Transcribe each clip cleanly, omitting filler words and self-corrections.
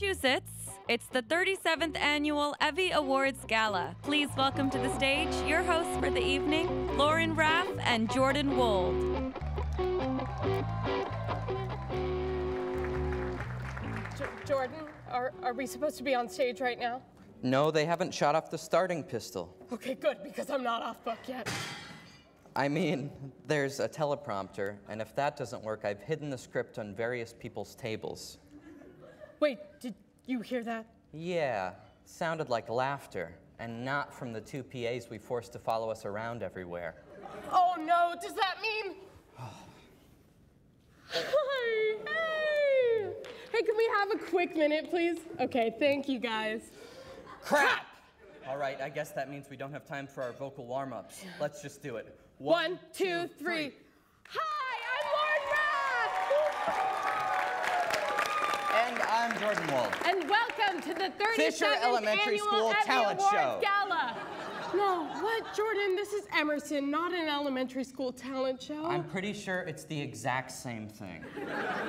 Massachusetts, it's the 37th Annual EVVY Awards Gala. Please welcome to the stage your hosts for the evening, Lauren Raff and Jordan Wold. Jordan, are we supposed to be on stage right now? No, they haven't shot off the starting pistol. Okay, good, because I'm not off book yet. I mean, there's a teleprompter, and if that doesn't work, I've hidden the script on various people's tables. Wait, did you hear that? Yeah, sounded like laughter, and not from the two PAs we forced to follow us around everywhere. Oh no, does that mean? Hi, hey! Hey, can we have a quick minute, please? Okay, thank you guys. Crap! All right, I guess that means we don't have time for our vocal warm-ups. Let's just do it. One, two, three. Hi, And I'm Jordan Wold. I'm Lauren Raff. And welcome to the 37th Fisher Elementary Annual School EVVY Talent Awards Show. Gala. No, what, Jordan? This is Emerson, not an elementary school talent show. I'm pretty sure it's the exact same thing.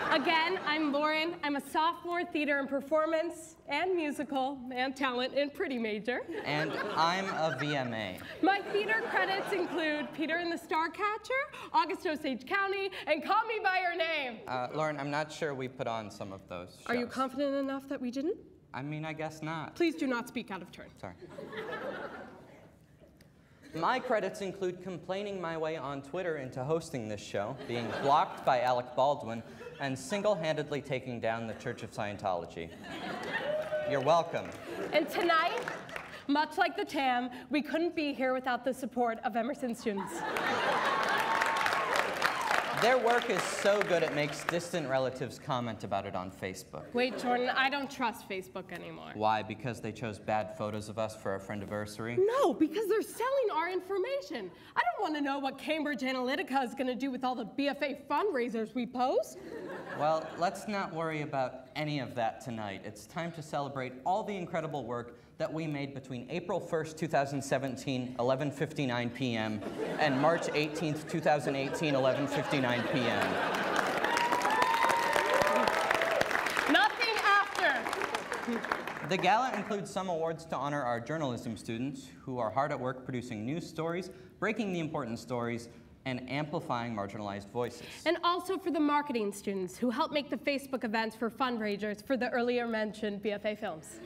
Again, I'm Lauren. I'm a sophomore theater and performance and musical and talent and pretty major. And I'm a VMA. My theater credits include Peter and the Starcatcher, August Osage County, and Call Me By Your Name. Lauren, I'm not sure we put on some of those shows. Are you confident enough that we didn't? I mean, I guess not. Please do not speak out of turn. Sorry. My credits include complaining my way on Twitter into hosting this show, being blocked by Alec Baldwin, and single-handedly taking down the Church of Scientology. You're welcome. And tonight, much like the TAM, we couldn't be here without the support of Emerson students. Their work is so good it makes distant relatives comment about it on Facebook. Wait, Jordan, I don't trust Facebook anymore. Why? Because they chose bad photos of us for our friendiversary? No, because they're selling our information. I don't want to know what Cambridge Analytica is going to do with all the BFA fundraisers we post. Well, let's not worry about any of that tonight. It's time to celebrate all the incredible work that we made between April 1st, 2017, 11:59 p.m., and March 18th, 2018, 11:59 p.m. Nothing after. The gala includes some awards to honor our journalism students who are hard at work producing news stories, breaking the important stories, and amplifying marginalized voices. And also for the marketing students who help make the Facebook events for fundraisers for the earlier mentioned BFA films.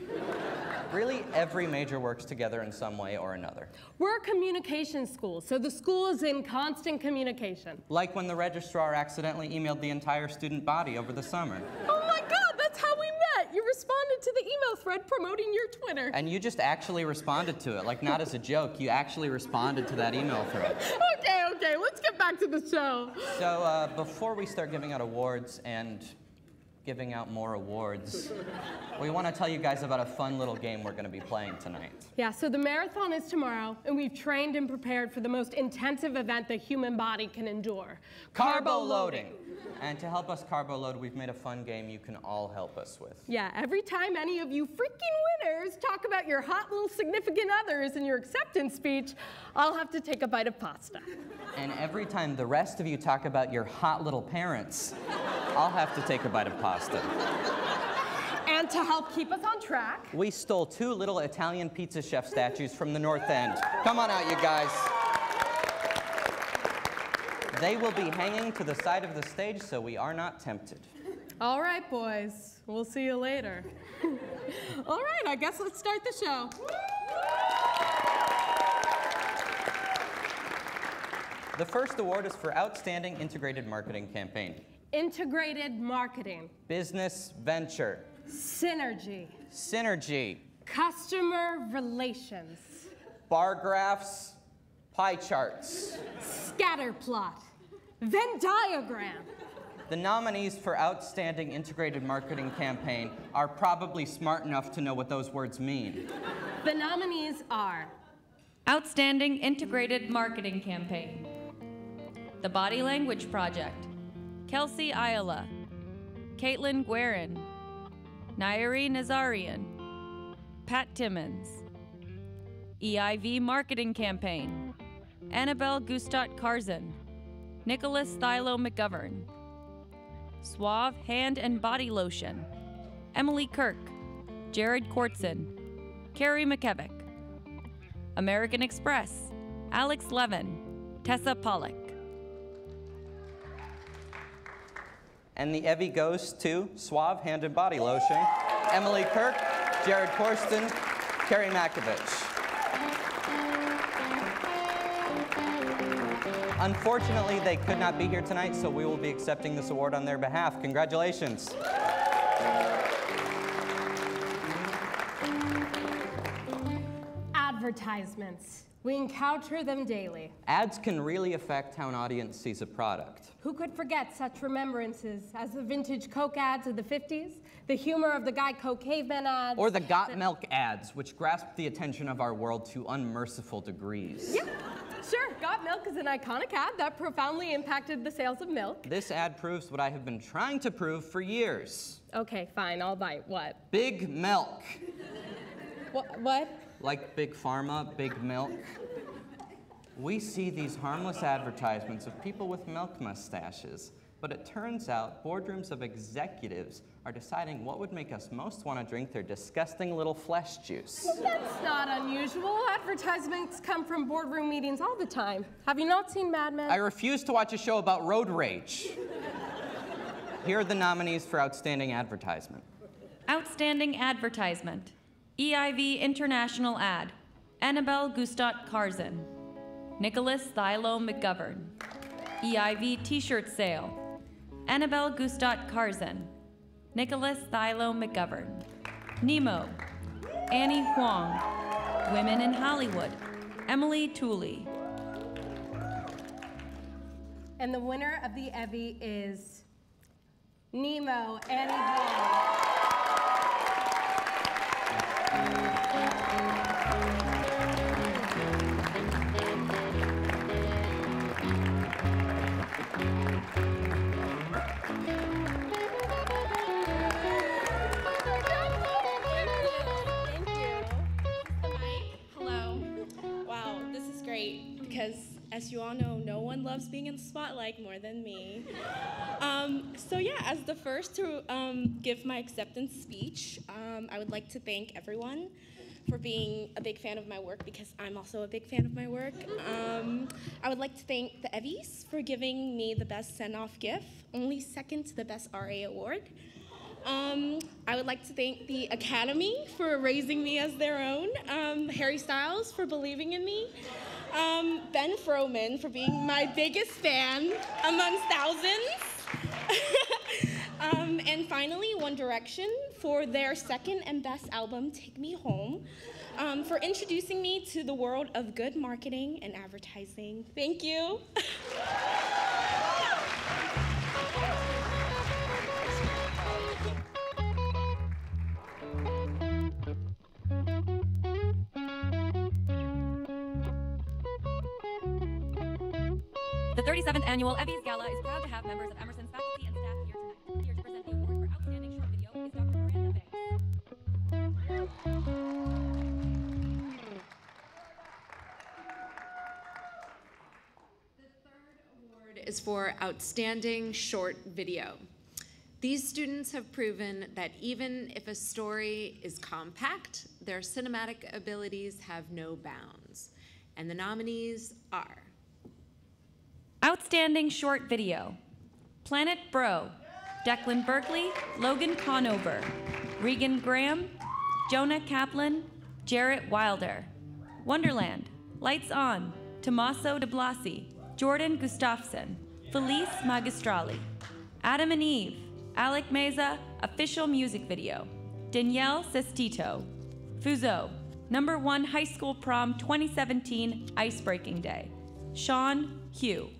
Really, every major works together in some way or another. We're a communication school, so the school is in constant communication. Like when the registrar accidentally emailed the entire student body over the summer. Oh my God, that's how we met. You responded to the email thread promoting your Twitter. And you just actually responded to it, like not as a joke, you actually responded to that email thread. Okay, let's get back to the show. So before we start giving out awards and giving out more awards, we want to tell you guys about a fun little game we're going to be playing tonight. Yeah, so the marathon is tomorrow, and we've trained and prepared for the most intensive event the human body can endure. Carbo loading. And to help us carbo load, we've made a fun game you can all help us with. Yeah, every time any of you freaking winners talk about your hot little significant others in your acceptance speech, I'll have to take a bite of pasta. And every time the rest of you talk about your hot little parents, I'll have to take a bite of pasta. And to help keep us on track, we stole 2 little Italian pizza chef statues from the North End. Come on out, you guys. They will be hanging to the side of the stage so we are not tempted. All right, boys. We'll see you later. All right, I guess let's start the show. The first award is for Outstanding Integrated Marketing Campaign. Integrated marketing. Business venture. Synergy. Synergy. Customer relations. Bar graphs. Pie charts. Scatter plot. Venn diagram. The nominees for Outstanding Integrated Marketing Campaign are probably smart enough to know what those words mean. The nominees are Outstanding Integrated Marketing Campaign, The Body Language Project, Kelsey Ayala, Caitlin Guerin, Nairi Nazarian, Pat Timmons, EIV Marketing Campaign, Annabelle Gustot-Karzan, Nicholas Thilo McGovern, Suave Hand and Body Lotion, Emily Kirk, Jared Kortson, Carrie McKevick. American Express, Alex Levin, Tessa Pollock. And the EVVY goes to Suave Hand and Body Lotion, Emily Kirk, Jared Korsten, Carrie Makovich. Unfortunately, they could not be here tonight, so we will be accepting this award on their behalf. Congratulations. Advertisements. We encounter them daily. Ads can really affect how an audience sees a product. Who could forget such remembrances as the vintage Coke ads of the 50s, the humor of the Guy Coke caveman ads, Or the Got Milk ads, which grasped the attention of our world to unmerciful degrees. Yep, sure. Got Milk is an iconic ad that profoundly impacted the sales of milk. This ad proves what I have been trying to prove for years. Okay, fine, I'll bite. What? Big milk. What? Like Big Pharma, Big Milk. We see these harmless advertisements of people with milk mustaches, but it turns out boardrooms of executives are deciding what would make us most want to drink their disgusting little flesh juice. That's not unusual. Advertisements come from boardroom meetings all the time. Have you not seen Mad Men? I refuse to watch a show about road rage. Here are the nominees for Outstanding Advertisement. Outstanding Advertisement, EIV International Ad, Annabelle Gustot Karzin, Nicholas Thilo McGovern. EIV T-shirt sale, Annabelle Gustot Karzin, Nicholas Thilo McGovern. Nemo, Annie Huang. Women in Hollywood, Emily Tooley. And the winner of the EVVY is Nemo, Annie Hall. As you all know, no one loves being in the spotlight more than me. So yeah, as the first to give my acceptance speech, I would like to thank everyone for being a big fan of my work, because I'm also a big fan of my work. I would like to thank the EVVYs for giving me the best send-off gift, only second to the best RA award. I would like to thank the Academy for raising me as their own, Harry Styles for believing in me, Ben Froman for being my biggest fan amongst thousands, and finally One Direction for their second and best album, Take Me Home, for introducing me to the world of good marketing and advertising. Thank you. The 37th Annual EVVY Gala is proud to have members of Emerson's faculty and staff here tonight. Here to present the award for Outstanding Short Video is Dr. Miranda Banks. The third award is for Outstanding Short Video. These students have proven that even if a story is compact, their cinematic abilities have no bounds. And the nominees are Outstanding Short Video, Planet Bro, Declan Berkeley, Logan Conover, Regan Graham, Jonah Kaplan, Jarrett Wilder. Wonderland, Lights On, Tommaso de Blasi, Jordan Gustafson, Felice Magistrali. Adam and Eve, Alec Meza, Official Music Video, Danielle Sestito. Fuzo, #1 High School Prom 2017 Icebreaking Day, Sean Hugh.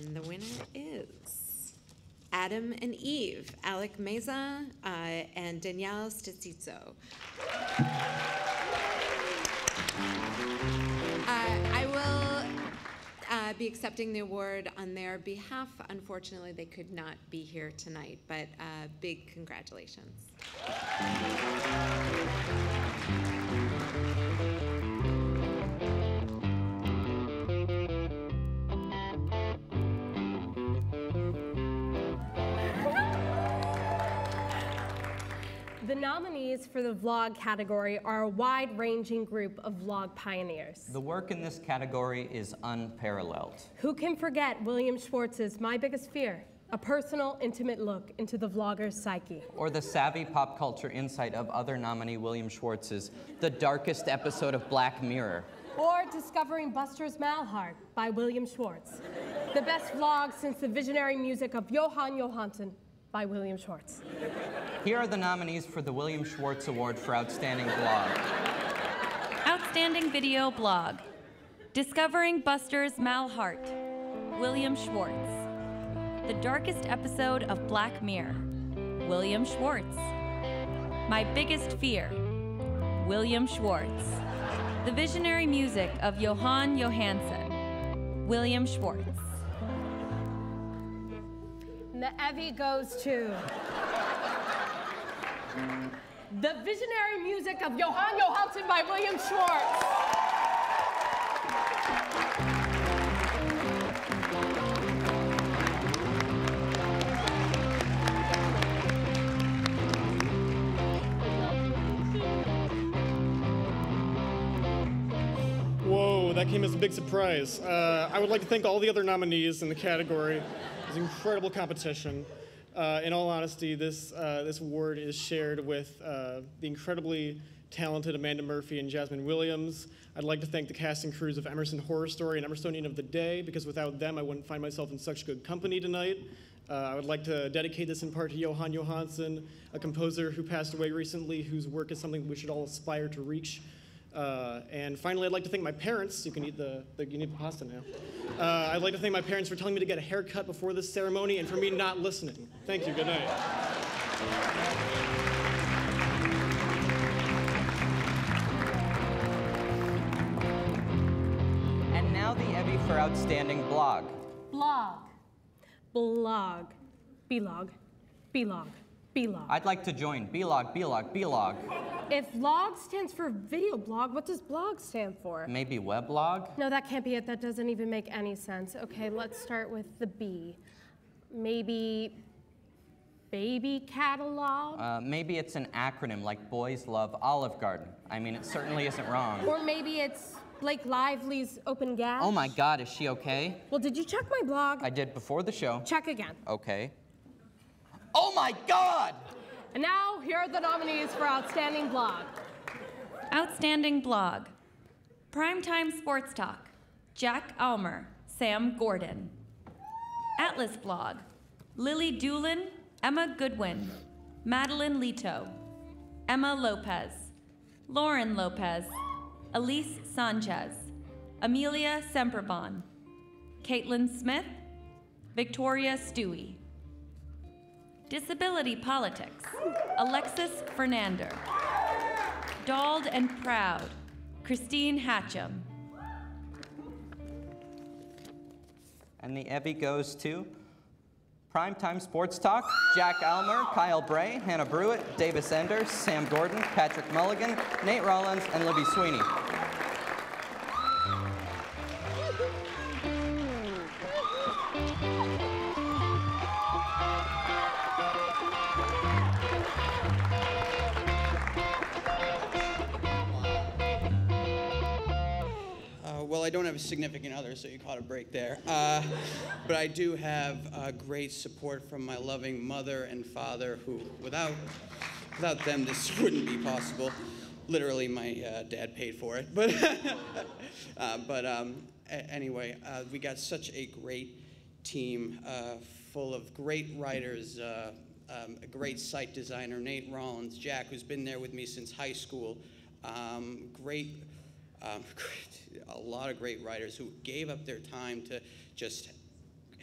And the winner is Adam and Eve, Alec Meza, and Danielle Stizzo. I will be accepting the award on their behalf. Unfortunately, they could not be here tonight, but big congratulations. The nominees for the vlog category are a wide-ranging group of vlog pioneers. The work in this category is unparalleled. Who can forget William Schwartz's My Biggest Fear? A personal, intimate look into the vlogger's psyche. Or the savvy pop culture insight of other nominee William Schwartz's The Darkest Episode of Black Mirror. Or Discovering Buster's Malhart by William Schwartz. The best vlog since the visionary music of Johan Johansson by William Schwartz. Here are the nominees for the William Schwartz Award for Outstanding Blog. Outstanding Video Blog. Discovering Buster's Malhart, William Schwartz. The Darkest Episode of Black Mirror, William Schwartz. My Biggest Fear, William Schwartz. The Visionary Music of Johan Johansson, William Schwartz. And the EVVY goes to The Visionary Music of Johan Johansson by William Schwartz. Whoa, that came as a big surprise. I would like to thank all the other nominees in the category. It was an incredible competition. In all honesty, this award is shared with the incredibly talented Amanda Murphy and Jasmine Williams. I'd like to thank the cast and crews of Emerson Horror Story and Emersonian of the Day, because without them, I wouldn't find myself in such good company tonight. I would like to dedicate this in part to Johan Johansson, a composer who passed away recently, whose work is something we should all aspire to reach. And finally, I'd like to thank my parents. You can eat the pasta now. I'd like to thank my parents for telling me to get a haircut before this ceremony and for me not listening. Thank you. Good night. And now the EVVY for Outstanding Blog. Blog. Blog. Blog. Blog. Blog. I'd like to join. Blog, blog, blog. If vlog stands for video blog, what does blog stand for? Maybe weblog? No, that can't be it. That doesn't even make any sense. Okay, let's start with the B. Maybe baby catalog? Maybe it's an acronym like Boys Love Olive Garden. I mean, it certainly isn't wrong. Or maybe it's Blake Lively's Open Gash? Oh my God, is she okay? Well, did you check my blog? I did before the show. Check again. Okay. Oh my God! And now, here are the nominees for Outstanding Blog. Outstanding Blog. Primetime Sports Talk, Jack Almer, Sam Gordon. Atlas Blog, Lily Doolin, Emma Goodwin, Madeline Leto, Emma Lopez, Lauren Lopez, Elise Sanchez, Amelia Semperbon, Caitlin Smith, Victoria Stewie. Disability Politics, Alexis Fernander. Dald and Proud, Christine Hatcham. And the EVVY goes to Primetime Sports Talk, Jack Almer, Kyle Bray, Hannah Brewitt, Davis Enders, Sam Gordon, Patrick Mulligan, Nate Rollins, and Libby Sweeney. Well, I don't have a significant other, so you caught a break there. But I do have great support from my loving mother and father, who, without them, this wouldn't be possible. Literally, my dad paid for it. But, anyway, we got such a great team full of great writers, a great site designer, Nate Rollins, Jack, who's been there with me since high school, a lot of great writers who gave up their time to just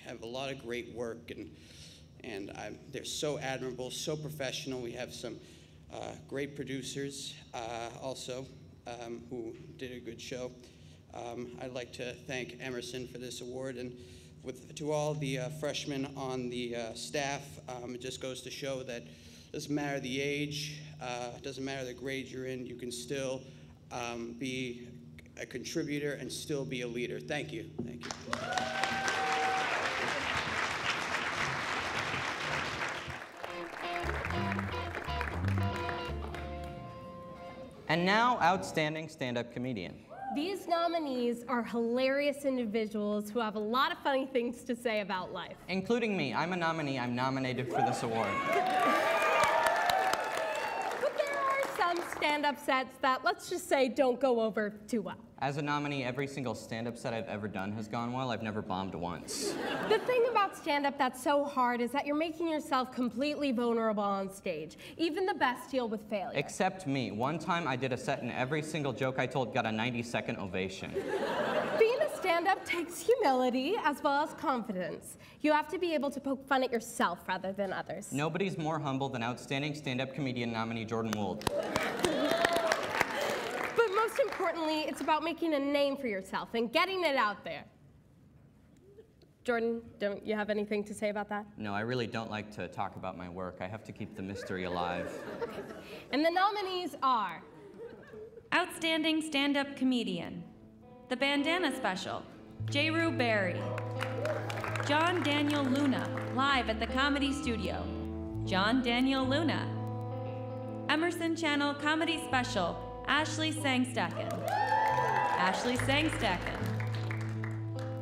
have a lot of great work, and they're so admirable, so professional. We have some great producers also who did a good show. I'd like to thank Emerson for this award, and to all the freshmen on the staff, it just goes to show that it doesn't matter the age, it doesn't matter the grade you're in, you can still be a contributor and still be a leader. Thank you. Thank you. And now, Outstanding Stand-Up Comedian. These nominees are hilarious individuals who have a lot of funny things to say about life. Including me. I'm a nominee. I'm nominated for this award. But there are some stand-up sets that, let's just say, don't go over too well. As a nominee, every single stand-up set I've ever done has gone well. I've never bombed once. The thing about stand-up that's so hard is that you're making yourself completely vulnerable on stage. Even the best deal with failure. Except me. One time I did a set and every single joke I told got a 90-second ovation. Being a stand-up takes humility as well as confidence. You have to be able to poke fun at yourself rather than others. Nobody's more humble than Outstanding Stand-Up Comedian nominee Jordan Wold. But most importantly, it's about making a name for yourself and getting it out there. Jordan, don't you have anything to say about that? No, I really don't like to talk about my work. I have to keep the mystery alive. Okay. And the nominees are Outstanding Stand-Up Comedian, The Bandana Special, J. Rue Barry, John Daniel Luna, live at the Comedy Studio, John Daniel Luna, Emerson Channel Comedy Special, Ashley Sangstacken, Ashley Sangstacken,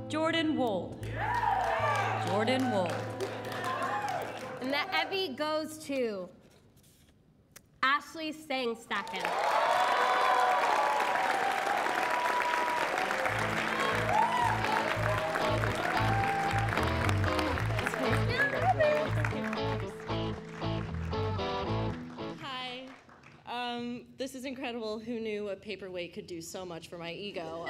Jordan Wold, Jordan Wold. And the EVVY goes to Ashley Sangstacken. Hi. This is incredible. Who knew a paperweight could do so much for my ego?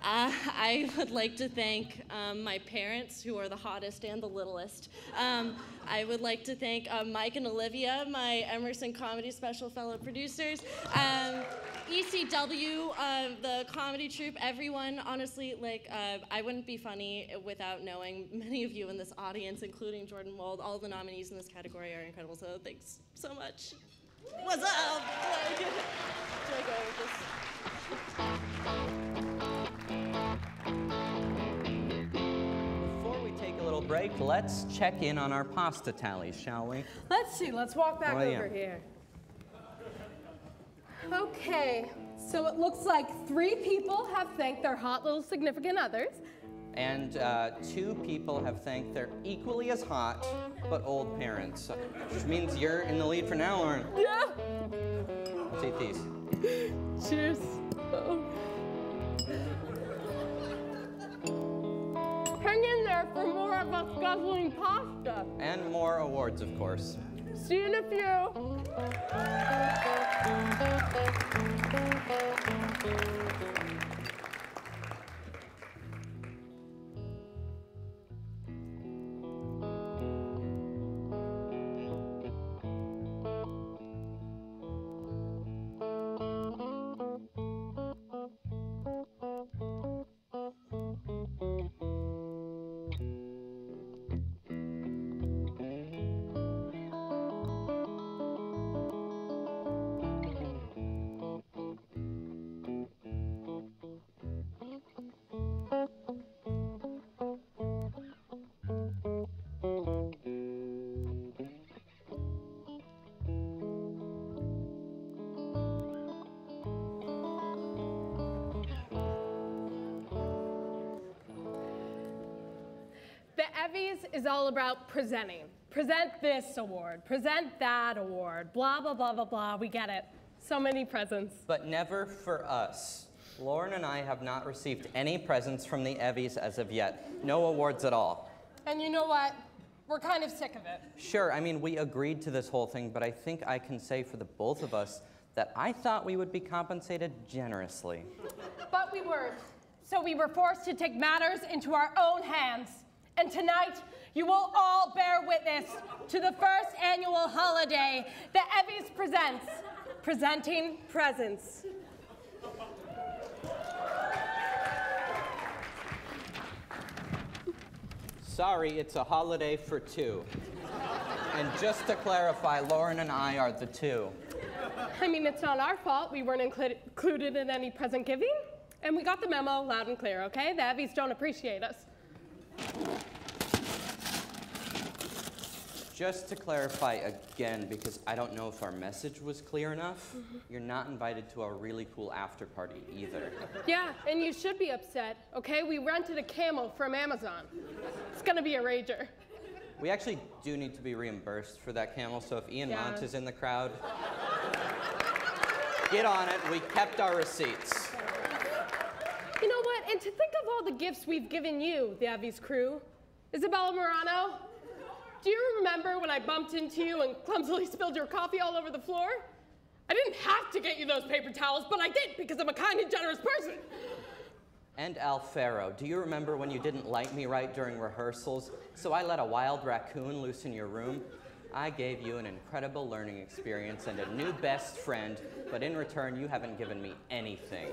I would like to thank my parents, who are the hottest and the littlest. I would like to thank Mike and Olivia, my Emerson Comedy Special fellow producers. ECW, the comedy troupe, everyone. Honestly, like, I wouldn't be funny without knowing many of you in this audience, including Jordan Wold. All the nominees in this category are incredible, so thanks so much. What's up? Do I go with this? Before we take a little break, let's check in on our pasta tallies, shall we? Let's see, let's walk back Oh, yeah. over here. Okay, so it looks like 3 people have thanked their hot little significant others. And 2 people have thanked their equally as hot but old parents, which means you're in the lead for now, Lauren. Yeah. Let's eat these. Cheers. Hang in there for more of us guzzling pasta. And more awards, of course. See you in a few. The EVVYs is all about presenting. Present this award, present that award, blah, blah, blah, blah, blah. We get it. So many presents. But never for us. Lauren and I have not received any presents from the EVVYs as of yet. No awards at all. And you know what? We're kind of sick of it. Sure, I mean, we agreed to this whole thing, but I think I can say for the both of us that I thought we would be compensated generously. But we weren't. So we were forced to take matters into our own hands. And tonight, you will all bear witness to the first annual holiday that EVVYs presents, Presenting Presents. Sorry, it's a holiday for 2. And just to clarify, Lauren and I are the 2. I mean, it's not our fault. We weren't included in any present giving. And we got the memo loud and clear, okay? The EVVYs don't appreciate us. just to clarify again, because I don't know if our message was clear enough, you're not invited to our really cool after party either. Yeah, and you should be upset, okay? We rented a camel from Amazon. It's gonna be a rager. We actually do need to be reimbursed for that camel, so if Ian Yeah. Mont is in the crowd, get on it. We kept our receipts. You know what? And to think of all the gifts we've given you, the EVVY's crew. Isabella Morano, do you remember when I bumped into you and clumsily spilled your coffee all over the floor? I didn't have to get you those paper towels, but I did because I'm a kind and generous person. And Al Farrow, do you remember when you didn't like me right during rehearsals, so I let a wild raccoon loose in your room? I gave you an incredible learning experience and a new best friend, but in return, you haven't given me anything.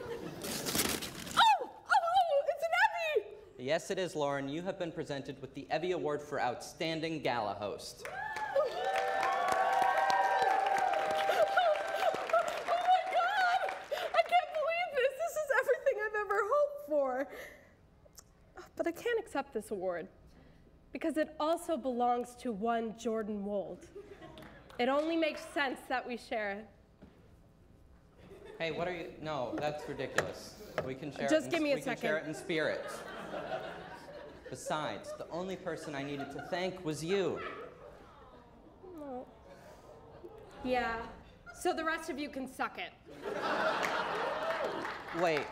Yes, it is, Lauren. You have been presented with the EVVY Award for Outstanding Gala Host. Oh my God! I can't believe this. This is everything I've ever hoped for. But I can't accept this award because it also belongs to one Jordan Wold. It only makes sense that we share it. Hey, what are you? No, that's ridiculous. We can share Just it. give me a we second. can share it in spirit. Besides, the only person I needed to thank was you. Oh. Yeah. So the rest of you can suck it. Wait,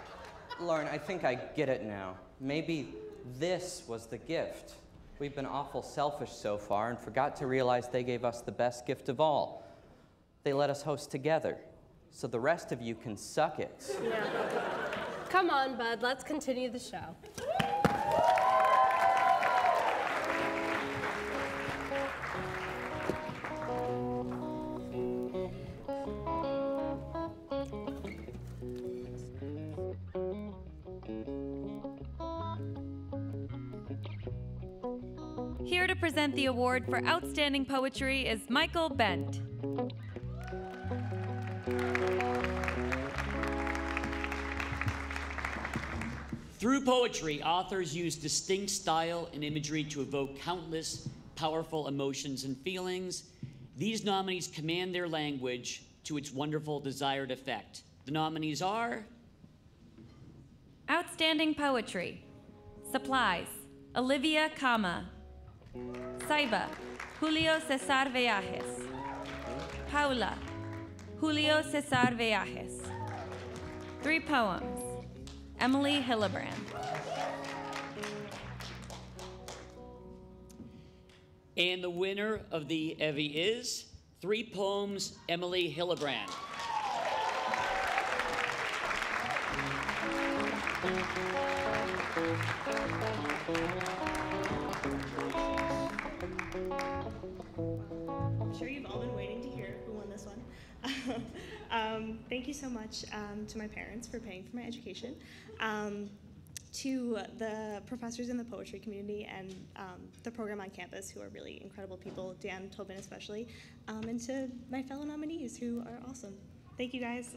Lauren, I think I get it now. Maybe this was the gift. We've been awful selfish so far and forgot to realize they gave us the best gift of all. They let us host together, so the rest of you can suck it. Yeah. Come on, bud, let's continue the show. Here to present the award for Outstanding Poetry is Michael Bent. Through poetry, authors use distinct style and imagery to evoke countless powerful emotions and feelings. These nominees command their language to its wonderful desired effect. The nominees are Outstanding Poetry. Supplies, Olivia Kama. Saiba, Julio Cesar Viajes. Paula, Julio Cesar Viajes. 3 poems, Emily Hillebrand. And the winner of the EVVY is 3 poems, Emily Hillebrand. I'm sure you've all been waiting to hear who won this one. Thank you so much to my parents for paying for my education, to the professors in the poetry community and the program on campus who are really incredible people, Dan Tobin especially, and to my fellow nominees who are awesome. Thank you guys.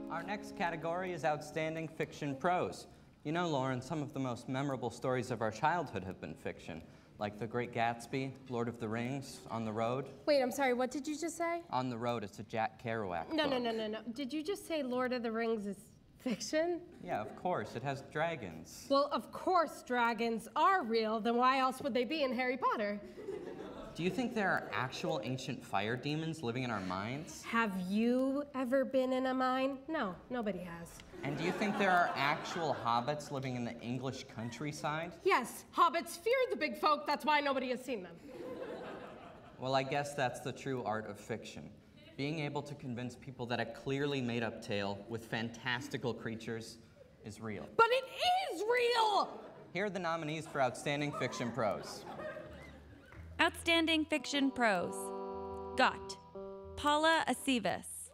Our next category is Outstanding Fiction Prose. You know, Lauren, some of the most memorable stories of our childhood have been fiction, like The Great Gatsby, Lord of the Rings, On the Road. Wait, I'm sorry, what did you just say? On the Road, it's a Jack Kerouac No. book. Did you just say Lord of the Rings is fiction? Yeah, of course, it has dragons. Well, of course dragons are real, then why else would they be in Harry Potter? Do you think there are actual ancient fire demons living in our minds? Have you ever been in a mine? No, nobody has. And do you think there are actual hobbits living in the English countryside? Yes, hobbits fear the big folk, that's why nobody has seen them. Well, I guess that's the true art of fiction. Being able to convince people that a clearly made-up tale with fantastical creatures is real. But it is real! Here are the nominees for Outstanding Fiction Prose. Outstanding Fiction Prose. Got, Paula Aceves.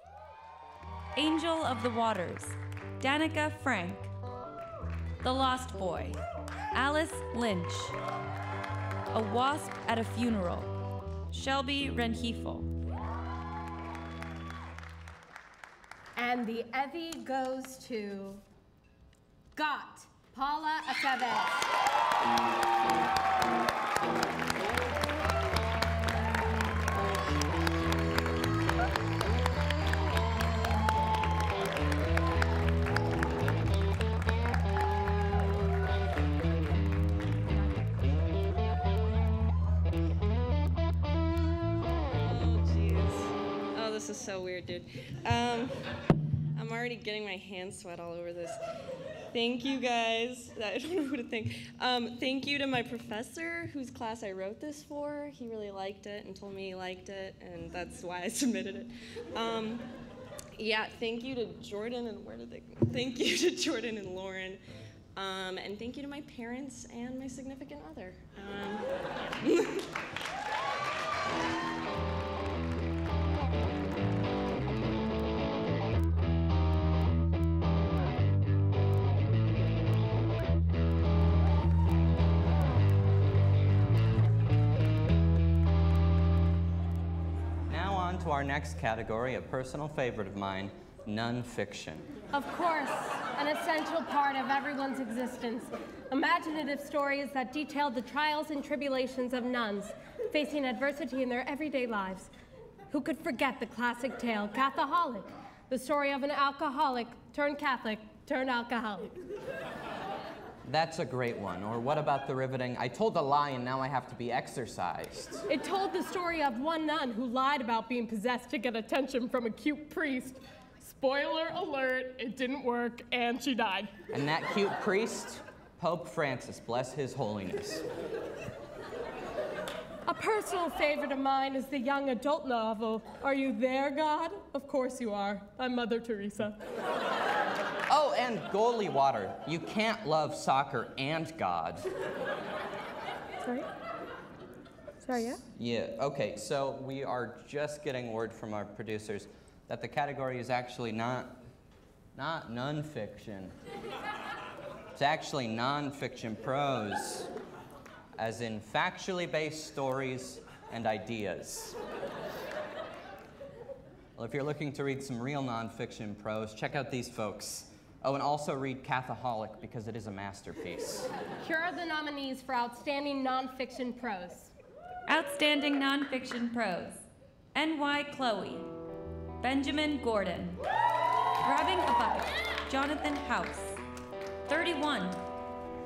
Angel of the Waters, Danica Frank. The Lost Boy, Alice Lynch. A Wasp at a Funeral, Shelby Renhefel. And the EVVY goes to Got Paula Aceves. This is so weird, dude. I'm already getting my hands sweat all over this. Thank you, guys. I don't know who to thank. Thank you to my professor, whose class I wrote this for. He really liked it and told me he liked it, and that's why I submitted it. Yeah, thank you to Jordan and Thank you to Jordan and Lauren. And thank you to my parents and my significant other. To our next category, a personal favorite of mine, nonfiction. Of course, an essential part of everyone's existence. Imaginative stories that detailed the trials and tribulations of nuns facing adversity in their everyday lives. Who could forget the classic tale, Catholic, the story of an alcoholic turned Catholic turned alcoholic. That's a great one. Or what about the riveting, I told a lie and now I have to be exorcised? It told the story of one nun who lied about being possessed to get attention from a cute priest. Spoiler alert, it didn't work and she died. And that cute priest? Pope Francis, bless his holiness. A personal favorite of mine is the young adult novel, Are You There, God? Of course you are. I'm Mother Teresa. Oh, and Goalie Water. You can't love soccer and God. Sorry? Sorry, yeah? Yeah, okay, so we are just getting word from our producers that the category is actually not nonfiction. It's actually nonfiction prose, as in factually based stories and ideas. Well, if you're looking to read some real nonfiction prose, check out these folks. Oh, and also read Catholic because it is a masterpiece. Here are the nominees for Outstanding Nonfiction Prose. Outstanding Nonfiction Prose. N.Y. Chloe. Benjamin Gordon. Grabbing a Bucket. Jonathan House. 31.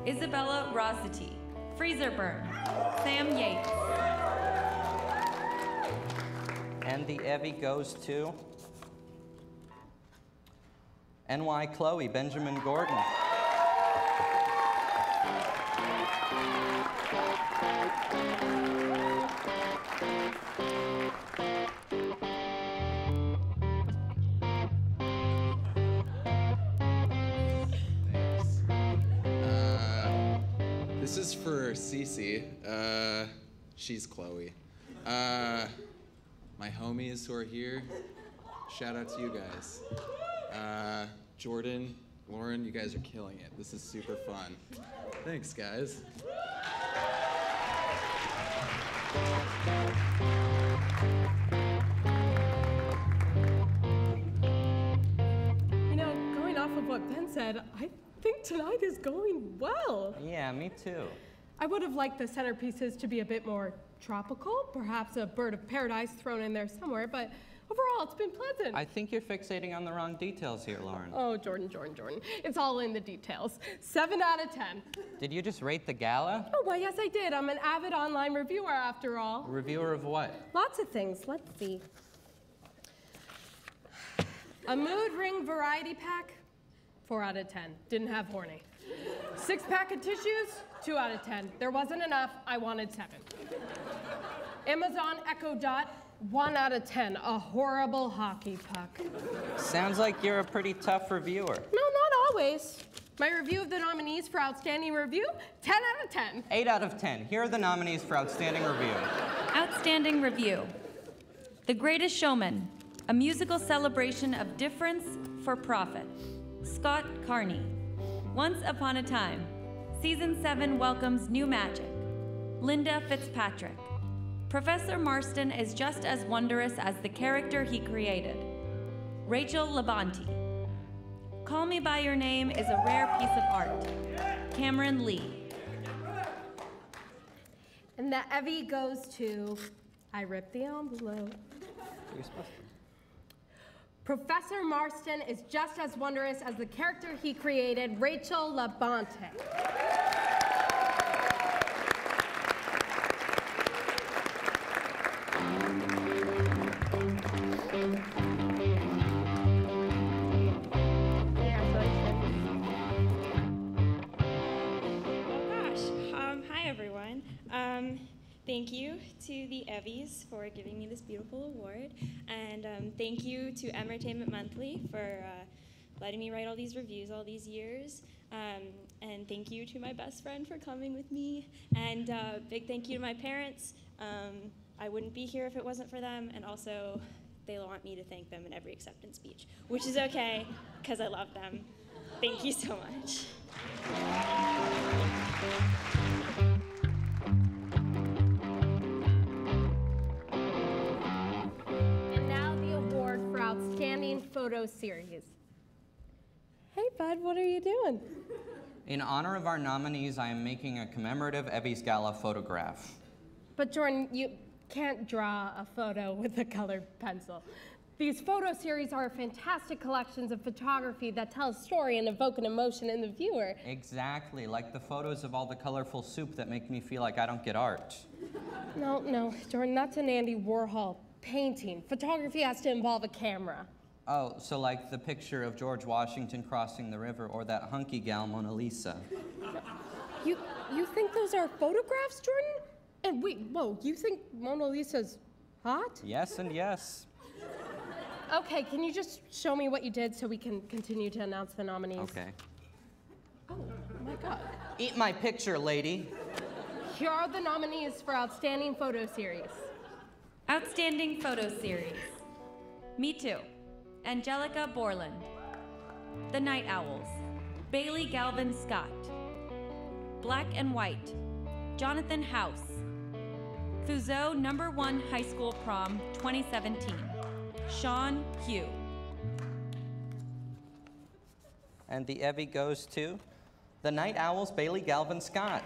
Isabella Rosity. Freezer Burn. Sam Yates. And the EVVY goes to N.Y. Chloe, Benjamin Gordon. This is for Cece. She's Chloe. My homies who are here, shout out to you guys. Jordan, Lauren, you guys are killing it. This is super fun. Thanks, guys. You know, going off of what Ben said, I think tonight is going well. Yeah, me too. I would have liked the centerpieces to be a bit more tropical, perhaps a bird of paradise thrown in there somewhere, but overall, it's been pleasant. I think you're fixating on the wrong details here, Lauren. Oh, Jordan. It's all in the details. 7 out of 10. Did you just rate the gala? Oh, well, yes, I did. I'm an avid online reviewer, after all. Reviewer of what? Lots of things. Let's see. A mood ring variety pack, 4 out of 10. Didn't have horny. 6-pack of tissues, 2 out of 10. There wasn't enough. I wanted 7. Amazon Echo Dot, 1 out of 10. A horrible hockey puck. Sounds like you're a pretty tough reviewer. No, not always. My review of the nominees for Outstanding Review, 10 out of 10. 8 out of 10. Here are the nominees for Outstanding Review. Outstanding Review. The Greatest Showman, a musical celebration of difference for profit. Scott Carney. Once Upon a Time. Season 7 welcomes new magic. Linda Fitzpatrick. Professor Marston is just as wondrous as the character he created. Rachel Labonte. Call Me By Your Name is a rare piece of art. Cameron Lee. And the EVVY goes to, I ripped the envelope. You're supposed to. Professor Marston is just as wondrous as the character he created, Rachel Labonte. Hi everyone. Thank you to the EVVYs for giving me this beautiful award, and thank you to Entertainment Monthly for letting me write all these reviews all these years, and thank you to my best friend for coming with me, and big thank you to my parents. I wouldn't be here if it wasn't for them, and also they want me to thank them in every acceptance speech, which is okay, because I love them. Thank you so much. And now the award for Outstanding Photo Series. Hey, bud, what are you doing? In honor of our nominees, I am making a commemorative EVVY Gala photograph. But Jordan, you can't draw a photo with a colored pencil. These photo series are fantastic collections of photography that tell a story and evoke an emotion in the viewer. Exactly, like the photos of all the colorful soup that make me feel like I don't get art. No, Jordan, that's an Andy Warhol painting. Photography has to involve a camera. Oh, so like the picture of George Washington crossing the river or that hunky gal Mona Lisa. You think those are photographs, Jordan? And wait, whoa, you think Mona Lisa's hot? Yes and yes. Okay, can you just show me what you did so we can continue to announce the nominees? Okay. Oh my God. Eat my picture, lady. Here are the nominees for Outstanding Photo Series. Outstanding Photo Series. Me Too. Angelica Borland. The Night Owls. Bailey Galvin Scott. Black and White. Jonathan House. Fuso #1 High School Prom 2017. Sean Hugh. And the EVVY goes to the Night Owls, Bailey Galvin Scott.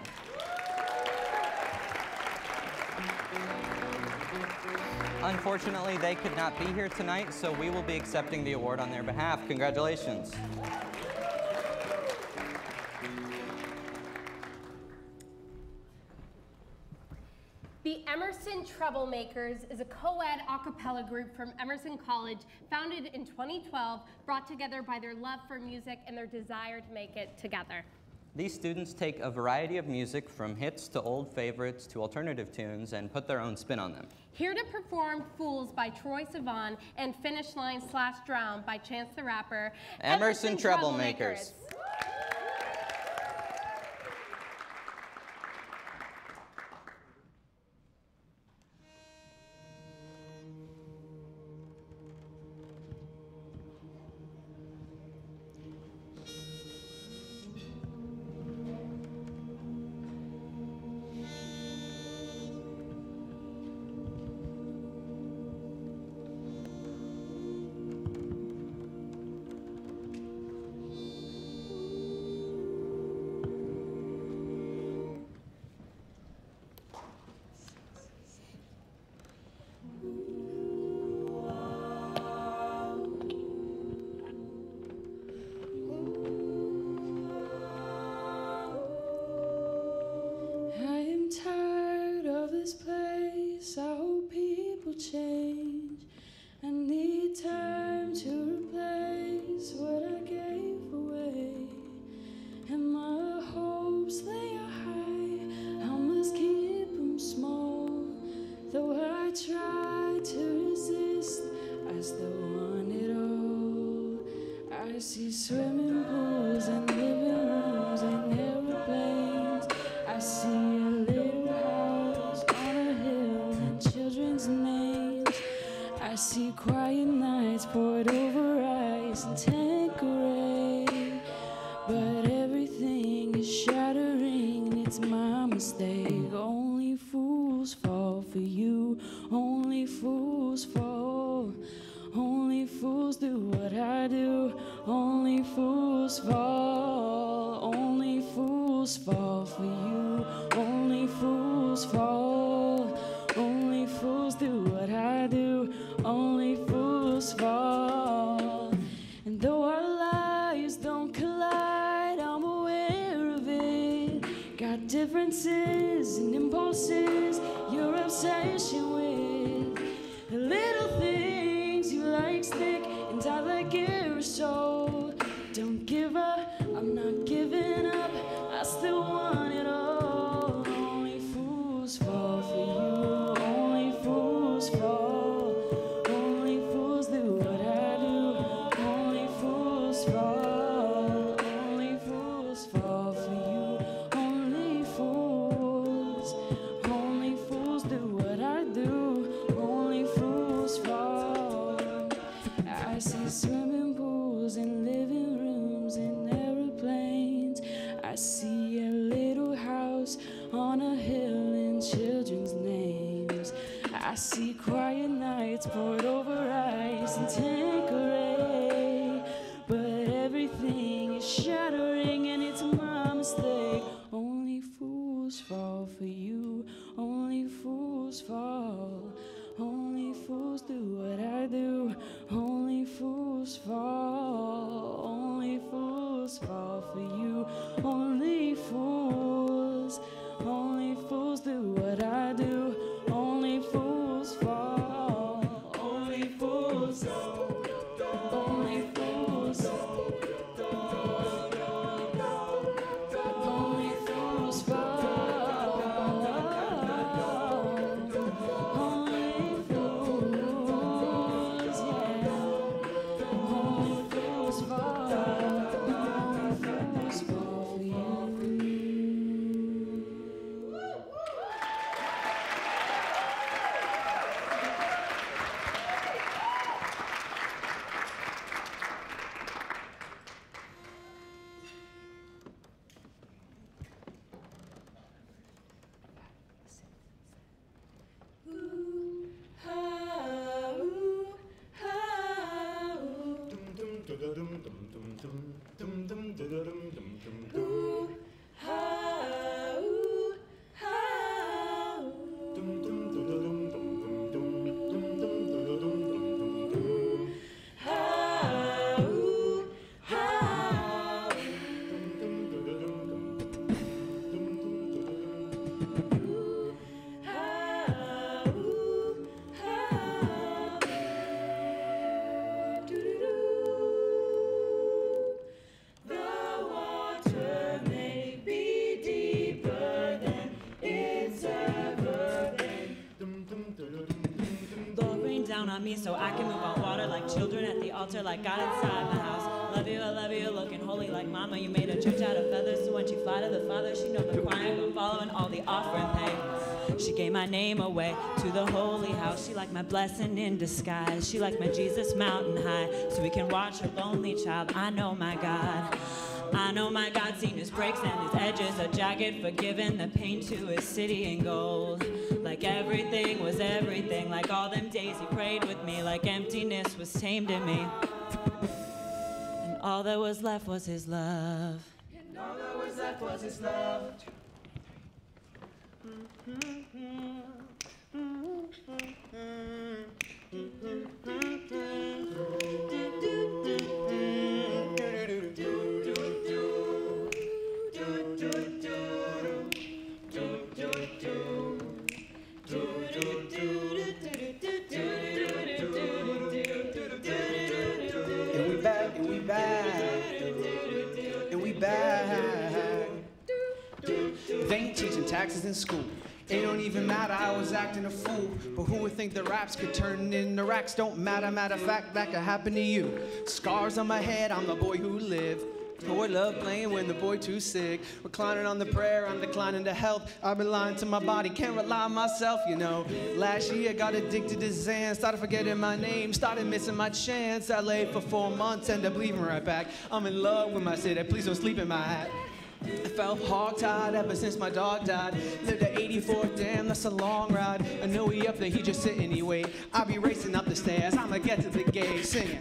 Unfortunately, they could not be here tonight, so we will be accepting the award on their behalf. Congratulations. The Emerson Troublemakers is a co-ed a cappella group from Emerson College, founded in 2012, brought together by their love for music and their desire to make it together. These students take a variety of music, from hits to old favorites to alternative tunes, and put their own spin on them. Here to perform Fools by Troye Sivan and Finish Line / Drown by Chance the Rapper, Emerson Troublemakers. Change. I need time to replace what I gave away, and my hopes, they are high. I must keep them small, though I try to resist. I still want it all. I see swimming pools and living rooms and airplanes. I see a little house on a hill and children's names. I see quiet nights poured over ice and Tanqueray, but everything is shattering and it's my mistake. Only fools fall for you, only fools fall, only fools do what fools fall. And though our lives don't collide, I'm aware of it. Got differences and impulses, your obsession with the little things you like stick and I like aerosol. Don't give up, I'm not giving up, I still want it all. Only fools fall for you, only fools fall. Only fools do what I do, only fools fall. Only fools fall for you, only fools. Only fools do what I do, only fools fall. I see swimming pools and living rooms and aeroplanes. I see a little house on a hill and children's names. I see quiet nights poured over ice and Tanqueray. But everything is shattering and it's my mistake. Only fools fall for you, only fools fall. Only fools do what I do, only fools fall. Only fools fall for you, only fools. Only fools do what I do, only fools fall. Only fools, only fools. Only fools fall. Me so I can move on water like children at the altar, like God inside my house. I love you, looking holy like mama. You made a church out of feathers, so when she fly to the Father, she know the choir gonna follow and all the offering pay. She gave my name away to the holy house. She like my blessing in disguise. She like my Jesus mountain high, so we can watch her lonely child. I know my God. I know my God, seen his breaks and his edges, a jagged, forgiven, the pain to his city in gold. Like everything was everything, like all them days he prayed with me, like emptiness was tamed in me. And all that was left was his love. And all that was left was his love. They ain't teaching taxes in school. It don't even matter, I was acting a fool. But who would think the raps could turn into racks? Don't matter, matter of fact, that could happen to you. Scars on my head, I'm the boy who lived. Boy love playing when the boy too sick. Reclining on the prayer, I'm declining to health. I've been lying to my body, can't rely on myself, you know. Last year, got addicted to Xan. Started forgetting my name, started missing my chance. I laid for 4 months, ended up leaving right back. I'm in love with my city, please don't sleep in my hat. I felt hog-tied ever since my dog died. Lived at 84, damn, that's a long ride. I know he up there, he just sitting, he wait. I'll be racing up the stairs, I'ma get to the gate singing.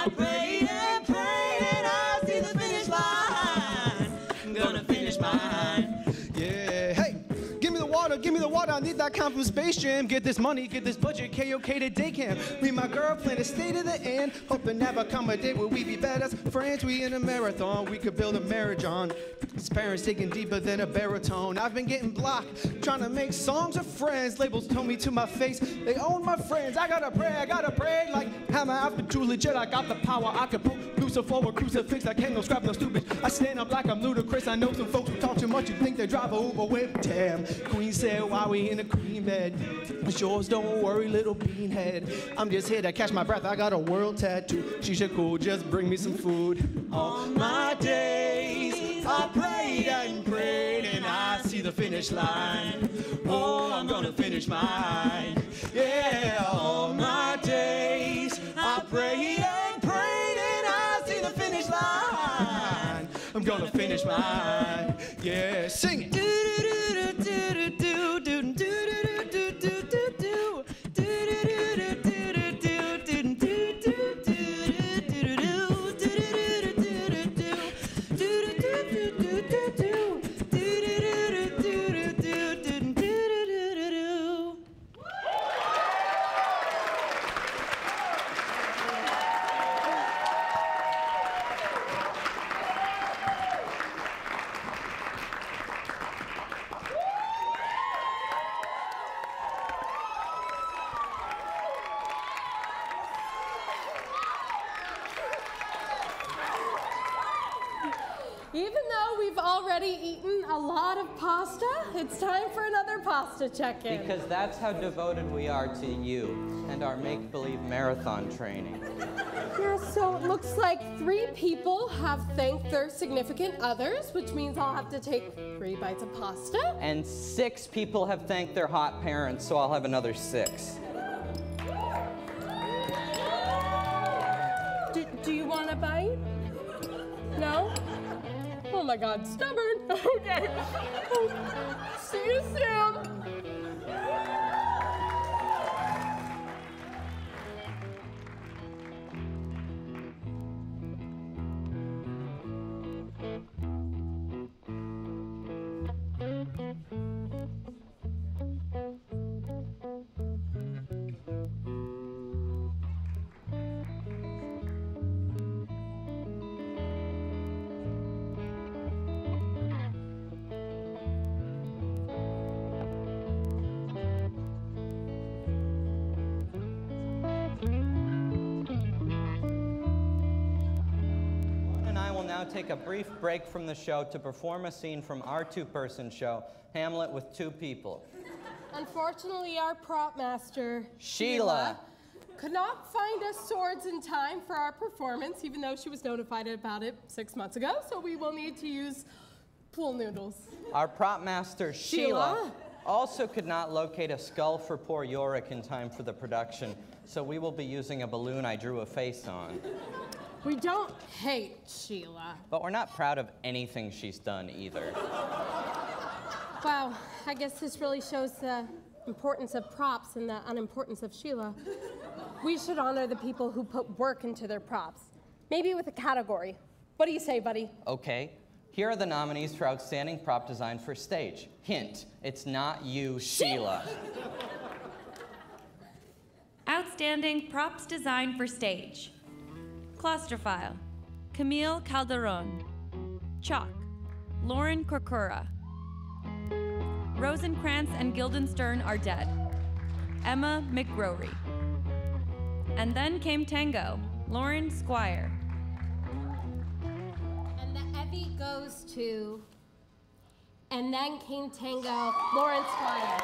I prayed and prayed and I see the finish line. I'm gonna finish mine. Yeah, hey, give me the water, I need that count from Space Jam. Get this money, get this budget, KOK to day camp. Me and my girl plan to stay to the end. Hope to never come a day where we be better friends. We in a marathon, we could build a marriage on. His parents taking deeper than a baritone. I've been getting blocked, trying to make songs with friends. Labels told me to my face, they own my friends. I gotta pray, like hammer after true legit. I got the power, I could put Lucifer forward, crucifix. I can't no scrap, no stupid. I stand up like I'm ludicrous. I know some folks who talk too much, you think they drive a Uber whip. Damn, Queen said, why we in a queen bed? It's yours, don't worry, little beanhead. I'm just here to catch my breath, I got a world tattoo. She's cool, just bring me some food. All my days, I prayed and prayed, and I see the finish line. Oh, I'm gonna finish mine. Yeah, all my days, I prayed and prayed, and I see the finish line. I'm gonna finish mine. Yeah, sing it. Even though we've already eaten a lot of pasta, it's time for another pasta check-in. Because that's how devoted we are to you and our make-believe marathon training. Yeah, so it looks like 3 people have thanked their significant others, which means I'll have to take 3 bites of pasta. And 6 people have thanked their hot parents, so I'll have another 6. Do you want a bite? No? Oh my God, stubborn. Okay. See you soon. Take a brief break from the show to perform a scene from our 2-person show, Hamlet with 2 people. Unfortunately, our prop master, Sheila, could not find us swords in time for our performance, even though she was notified about it 6 months ago, so we will need to use pool noodles. Our prop master, Sheila, also could not locate a skull for poor Yorick in time for the production, so we will be using a balloon I drew a face on. We don't hate Sheila. But we're not proud of anything she's done either. Wow, I guess this really shows the importance of props and the unimportance of Sheila. We should honor the people who put work into their props. Maybe with a category. What do you say, buddy? Okay. Here are the nominees for Outstanding Prop Design for Stage. Hint, it's not you, Sheila. Outstanding Props Design for Stage. Claustrophile, Camille Calderon. Chalk, Lauren Corcura. Rosencrantz and Guildenstern are dead. Emma McGrory. And then came Tango, Lauren Squire. And the EVVY goes to, and then came Tango, Lauren Squire.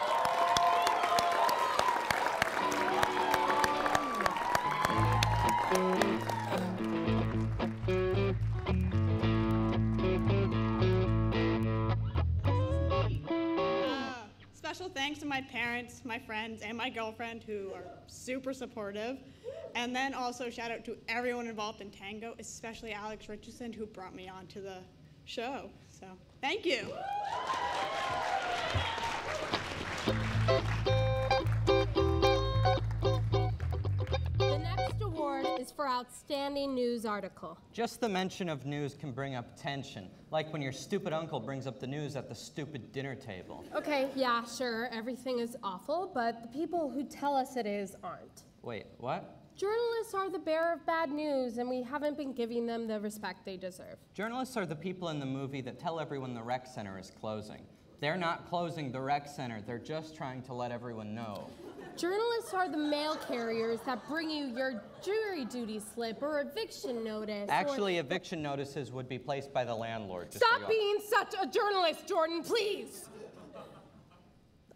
Special thanks to my parents, my friends, and my girlfriend who are super supportive. And then also shout out to everyone involved in Tango, especially Alex Richardson who brought me on to the show. So thank you. The next award is for outstanding news article. Just the mention of news can bring up tension, like when your stupid uncle brings up the news at the stupid dinner table. Okay, yeah, sure, everything is awful, but the people who tell us it is aren't. Wait, what? Journalists are the bearer of bad news, and we haven't been giving them the respect they deserve. Journalists are the people in the movie that tell everyone the rec center is closing. They're not closing the rec center, they're just trying to let everyone know. Journalists are the mail carriers that bring you your jury duty slip or eviction notice. Actually, eviction notices would be placed by the landlord. Stop being such a journalist, Jordan, please!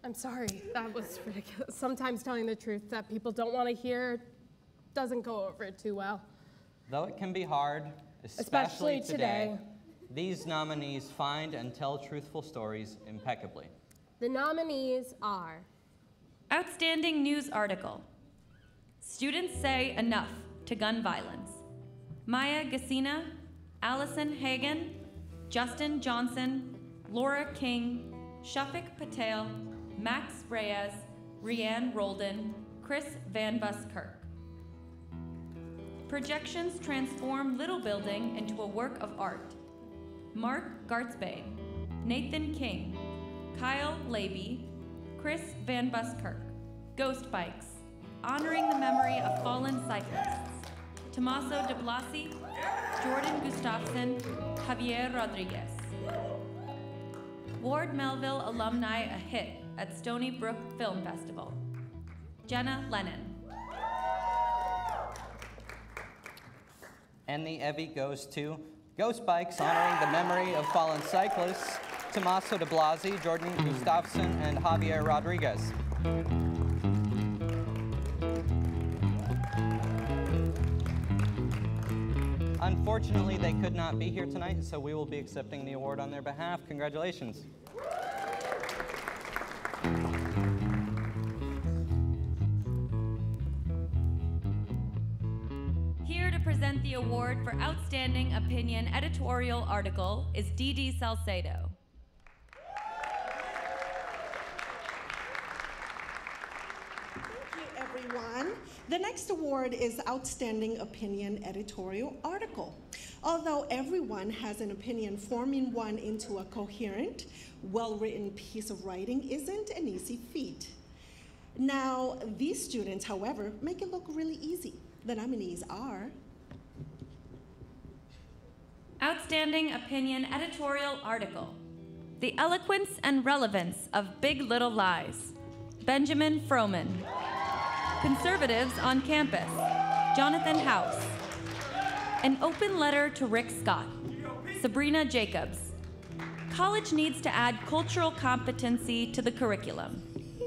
I'm sorry, that was ridiculous. Sometimes telling the truth that people don't want to hear doesn't go over too well. Though it can be hard, especially today, these nominees find and tell truthful stories impeccably. The nominees are Outstanding News Article. Students say enough to gun violence. Maya Gassina, Allison Hagan, Justin Johnson, Laura King, Shafik Patel, Max Reyes, Rianne Roldan, Chris Van Buskirk. Projections transform Little Building into a work of art. Mark Gartzbane, Nathan King, Kyle Labey, Chris Van Buskirk. Ghost Bikes, honoring the memory of fallen cyclists. Tommaso de Blasi, Jordan Gustafson, Javier Rodriguez. Ward Melville alumni a hit at Stony Brook Film Festival. Jenna Lennon. And the EVVY goes to Ghost Bikes, honoring the memory of fallen cyclists, Tommaso de Blasi, Jordan Gustafson, and Javier Rodriguez. Unfortunately, they could not be here tonight, so we will be accepting the award on their behalf. Congratulations. Here to present the award for Outstanding Opinion Editorial Article is Dee Salcedo. Everyone. The next award is Outstanding Opinion Editorial Article. Although everyone has an opinion, forming one into a coherent, well-written piece of writing isn't an easy feat. Now, these students, however, make it look really easy. The nominees are Outstanding Opinion Editorial Article. The Eloquence and Relevance of Big Little Lies. Benjamin Froman. Conservatives on Campus, Jonathan House. An Open Letter to Rick Scott, Sabrina Jacobs. College needs to add cultural competency to the curriculum,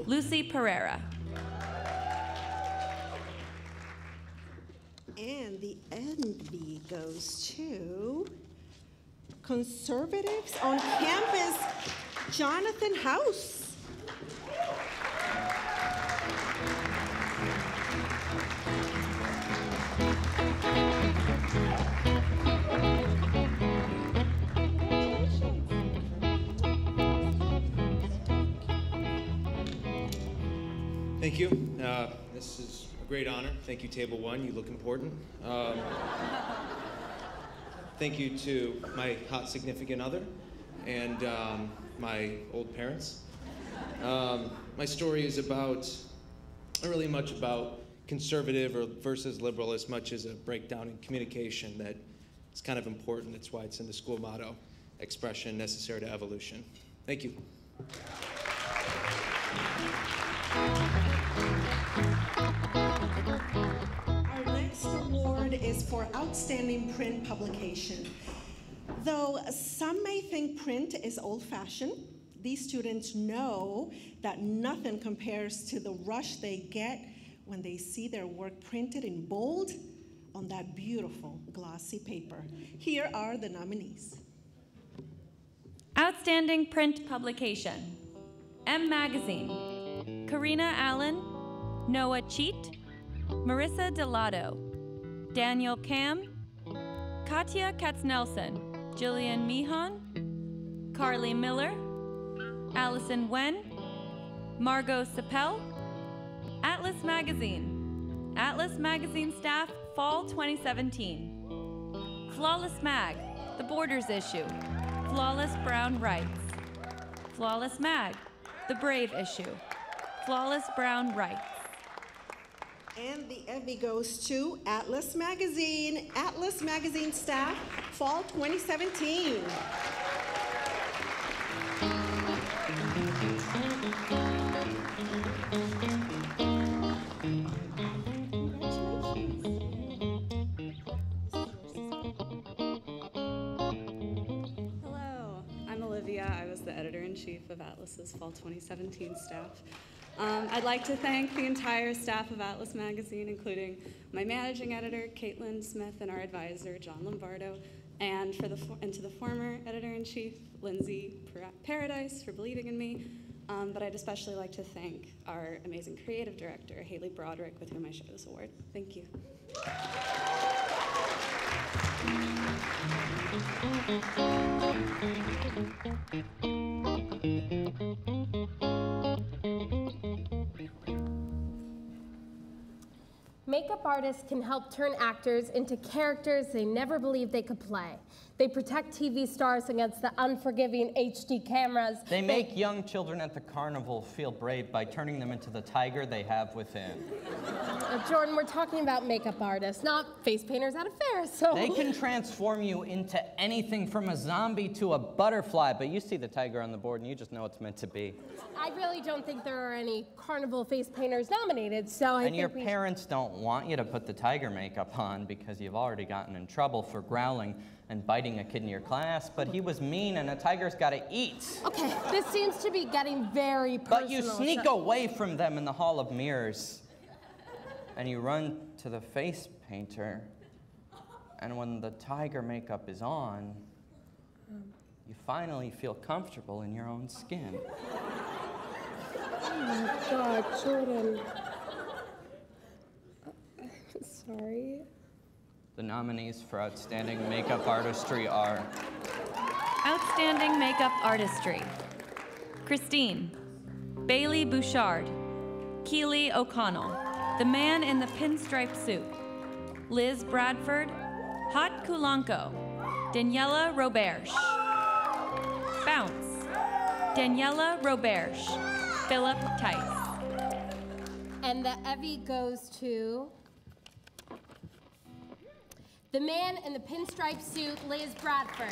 Lucy Pereira. And the envy goes to Conservatives on Campus, Jonathan House. Thank you. This is a great honor. Thank you, Table 1. You look important. Thank you to my hot significant other and my old parents. My story is not really much about conservative versus liberal as much as a breakdown in communication that is kind of important. That's why it's in the school motto, expression necessary to evolution. Thank you. Our next award is for Outstanding Print Publication. Though some may think print is old-fashioned, these students know that nothing compares to the rush they get when they see their work printed in bold on that beautiful glossy paper. Here are the nominees. Outstanding Print Publication. M Magazine. Karina Allen, Noah Cheat, Marissa Delato, Daniel Cam, Katya Katznelson, Jillian Mihan, Carly Miller, Allison Wen, Margot Sapel, Atlas Magazine. Atlas Magazine staff Fall 2017. Flawless Mag, the Borders issue. Flawless Brown Rights. Flawless Mag, the Brave issue. Flawless Brown Rights. And the EVVY goes to Atlas Magazine staff, Fall 2017. Hello, I'm Olivia. I was the editor-in-chief of Atlas's Fall 2017 staff. I'd like to thank the entire staff of Atlas Magazine, including my managing editor, Caitlin Smith, and our advisor, John Lombardo, and to the former editor-in-chief, Lindsay Paradise, for believing in me. But I'd especially like to thank our amazing creative director, Haley Broderick, with whom I share this award. Thank you. Makeup artists can help turn actors into characters they never believed they could play. They protect TV stars against the unforgiving HD cameras. They make young children at the carnival feel brave by turning them into the tiger they have within. Jordan, we're talking about makeup artists, not face painters at a fair, so... They can transform you into anything from a zombie to a butterfly, but you see the tiger on the board and you just know it's meant to be. I really don't think there are any carnival face painters nominated, so I think your parents don't want you to put the tiger makeup on because you've already gotten in trouble for growling and biting a kid in your class, but he was mean and a tiger's gotta eat. Okay, this seems to be getting very personal. But you sneak away from them in the Hall of Mirrors and you run to the face painter, and when the tiger makeup is on, you finally feel comfortable in your own skin. Oh my God, Jordan. Sorry. The nominees for Outstanding Makeup Artistry are... Outstanding Makeup Artistry. Christine. Bailey Bouchard. Keely O'Connell. The Man in the Pinstripe Suit. Liz Bradford. Hot Kulanko. Daniela Roberge. Bounce. Daniela Roberge. Philip Tice. And the EVVY goes to... The Man in the Pinstripe Suit, Liz Bradford.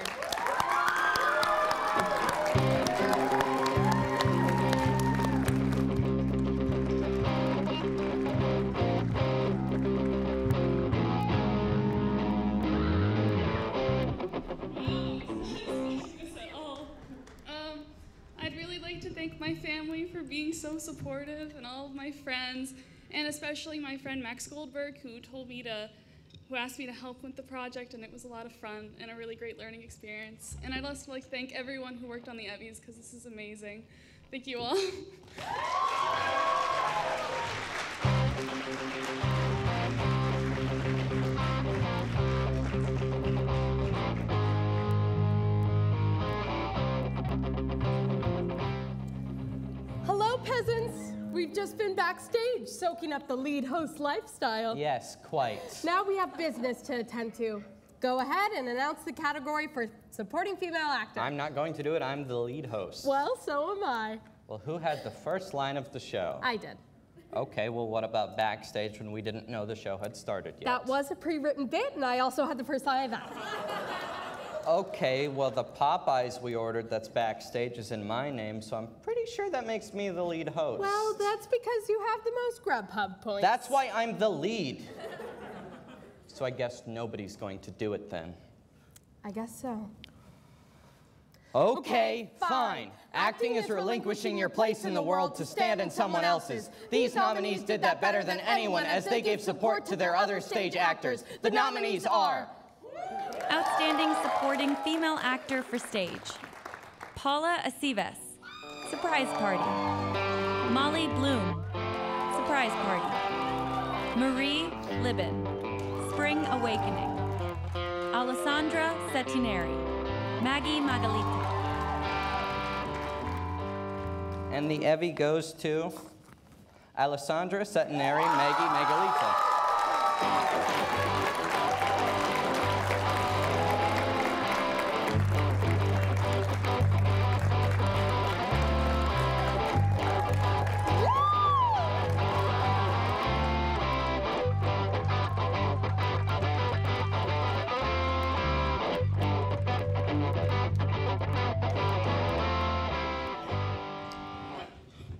I'd really like to thank my family for being so supportive, and all of my friends, and especially my friend Max Goldberg, who asked me to help with the project, and it was a lot of fun and a really great learning experience. And I'd also like to thank everyone who worked on the EVVYs, because this is amazing. Thank you all. Hello, peasants. We've just been backstage soaking up the lead host lifestyle. Yes, quite. Now we have business to attend to. Go ahead and announce the category for supporting female actor. I'm not going to do it. I'm the lead host. Well, so am I. Well, who had the first line of the show? I did. Okay, well, what about backstage when we didn't know the show had started yet? That was a pre-written bit, and I also had the first line of that. Okay, well, the Popeyes we ordered that's backstage is in my name, so I'm pretty sure that makes me the lead host. Well, that's because you have the most Grubhub points. That's why I'm the lead. So I guess nobody's going to do it then. I guess so. Okay, fine. Acting is relinquishing your place in the world to stand in someone else's. These nominees did that better than anyone as they gave support to their other stage actors. The nominees are... Outstanding Supporting Female Actor for Stage. Paula Aceves, Surprise Party. Molly Bloom, Surprise Party. Marie Libin, Spring Awakening. Alessandra Settineri, Maggie Magalita. And the EVVY goes to Alessandra Settineri, Maggie Magalita.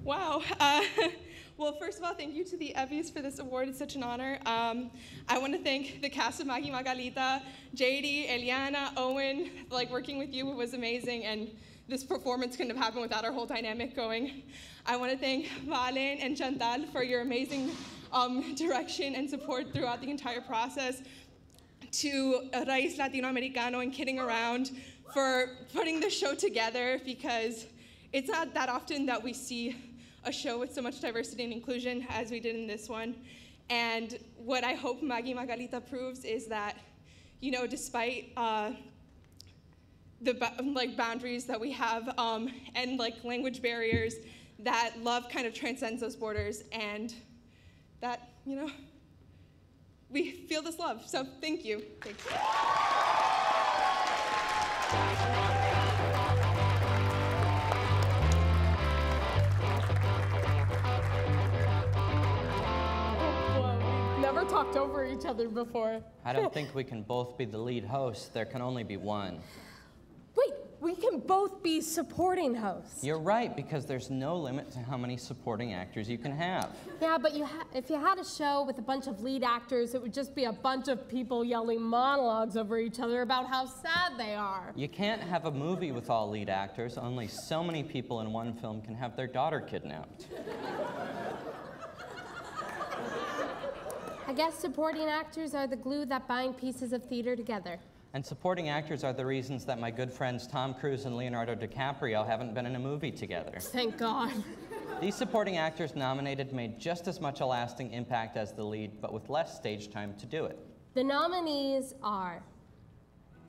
Wow. Well, first of all, thank you to the EVVYs for this award. It's such an honor. I want to thank the cast of Maggie Margalita, JD, Eliana, Owen. Like, working with you was amazing, and this performance couldn't have happened without our whole dynamic going. I want to thank Valen and Chantal for your amazing direction and support throughout the entire process. To Raiz Latinoamericano and Kidding Around for putting the show together, because it's not that often that we see a show with so much diversity and inclusion as we did in this one. And what I hope Maggie Margalita proves is that, you know, despite the boundaries that we have and like language barriers, that love kind of transcends those borders, and that, you know, we feel this love. So thank you. Thanks. Never talked over each other before. I don't think we can both be the lead host. There can only be one. Wait, we can both be supporting hosts. You're right, because there's no limit to how many supporting actors you can have. Yeah, but if you had a show with a bunch of lead actors, it would just be a bunch of people yelling monologues over each other about how sad they are. You can't have a movie with all lead actors. Only so many people in one film can have their daughter kidnapped. I guess supporting actors are the glue that bind pieces of theater together. And supporting actors are the reasons that my good friends Tom Cruise and Leonardo DiCaprio haven't been in a movie together. Thank God. These supporting actors nominated made just as much a lasting impact as the lead, but with less stage time to do it. The nominees are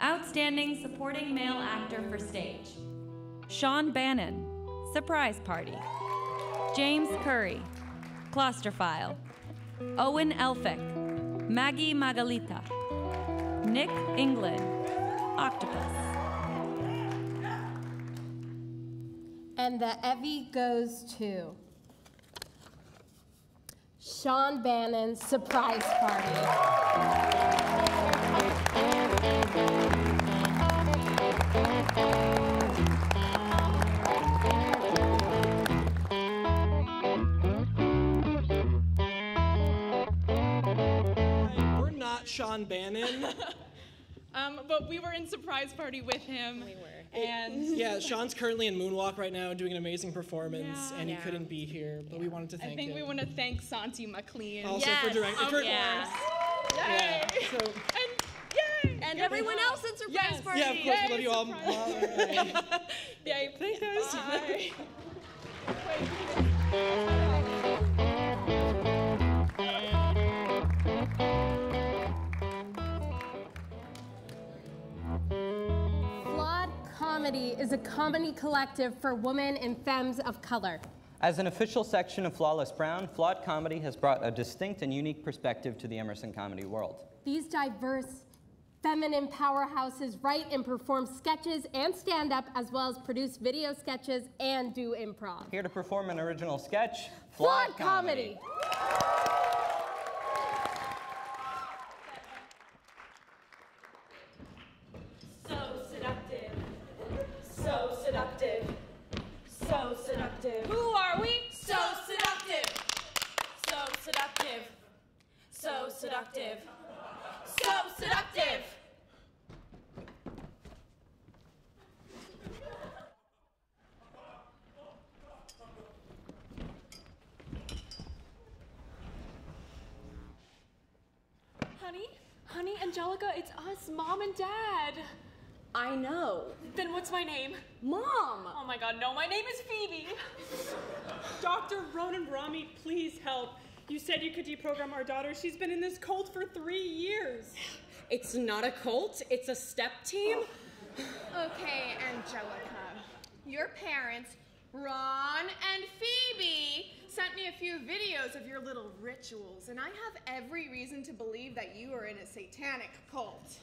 Outstanding Supporting Male Actor for Stage, Sean Bannon, Surprise Party, James Curry, Claustrophile, Owen Elphick, Maggie Margalita, Nick England, Octopus. And the EVVY goes to Sean Bannon's Surprise Party. We're not Sean Bannon. But we were in Surprise Party with him. We were. And Yeah, Sean's currently in Moonwalk right now doing an amazing performance, and he Yeah. couldn't be here, but we wanted to thank I think him. we want to thank Santi McLean. Also for directing. Of for- course. Yeah. So, And everyone else at Surprise Yes. Party. yeah, of course, we love you all. Yay. Thanks, guys. Bye. Flawed Comedy is a comedy collective for women and femmes of color. As an official section of Flawless Brown, Flawed Comedy has brought a distinct and unique perspective to the Emerson comedy world. These diverse feminine powerhouses write and perform sketches and stand-up, as well as produce video sketches and do improv. Here to perform an original sketch, Flawed Comedy. So seductive. So seductive. So seductive. Who are we? So seductive. So seductive. So seductive. So seductive. Honey, Angelica, it's us, Mom and Dad. I know. Then what's my name? Mom! Oh my God, no, my name is Phoebe. Dr. Ronan Rami, please help. You said you could deprogram our daughter. She's been in this cult for 3 years. It's not a cult, it's a step team. Okay, Angelica. Your parents, Ron and Phoebe, sent me a few videos of your little rituals, and I have every reason to believe that you are in a satanic cult.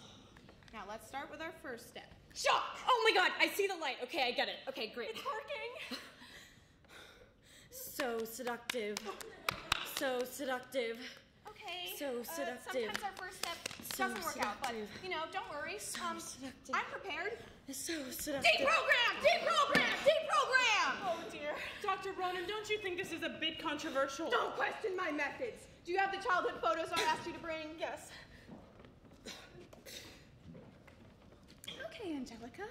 Now, let's start with our first step. Shock! Oh my god, I see the light. Okay, I get it. Okay, great. It's working. So seductive. So seductive. Okay. So seductive. Sometimes our first step doesn't work out, but, you know, don't worry. I'm prepared. So seductive. Deprogram! Deprogram! Deprogram! Oh dear. Dr. Ronan, don't you think this is a bit controversial? Don't question my methods. Do you have the childhood photos I asked you to bring? Yes. Okay, Angelica.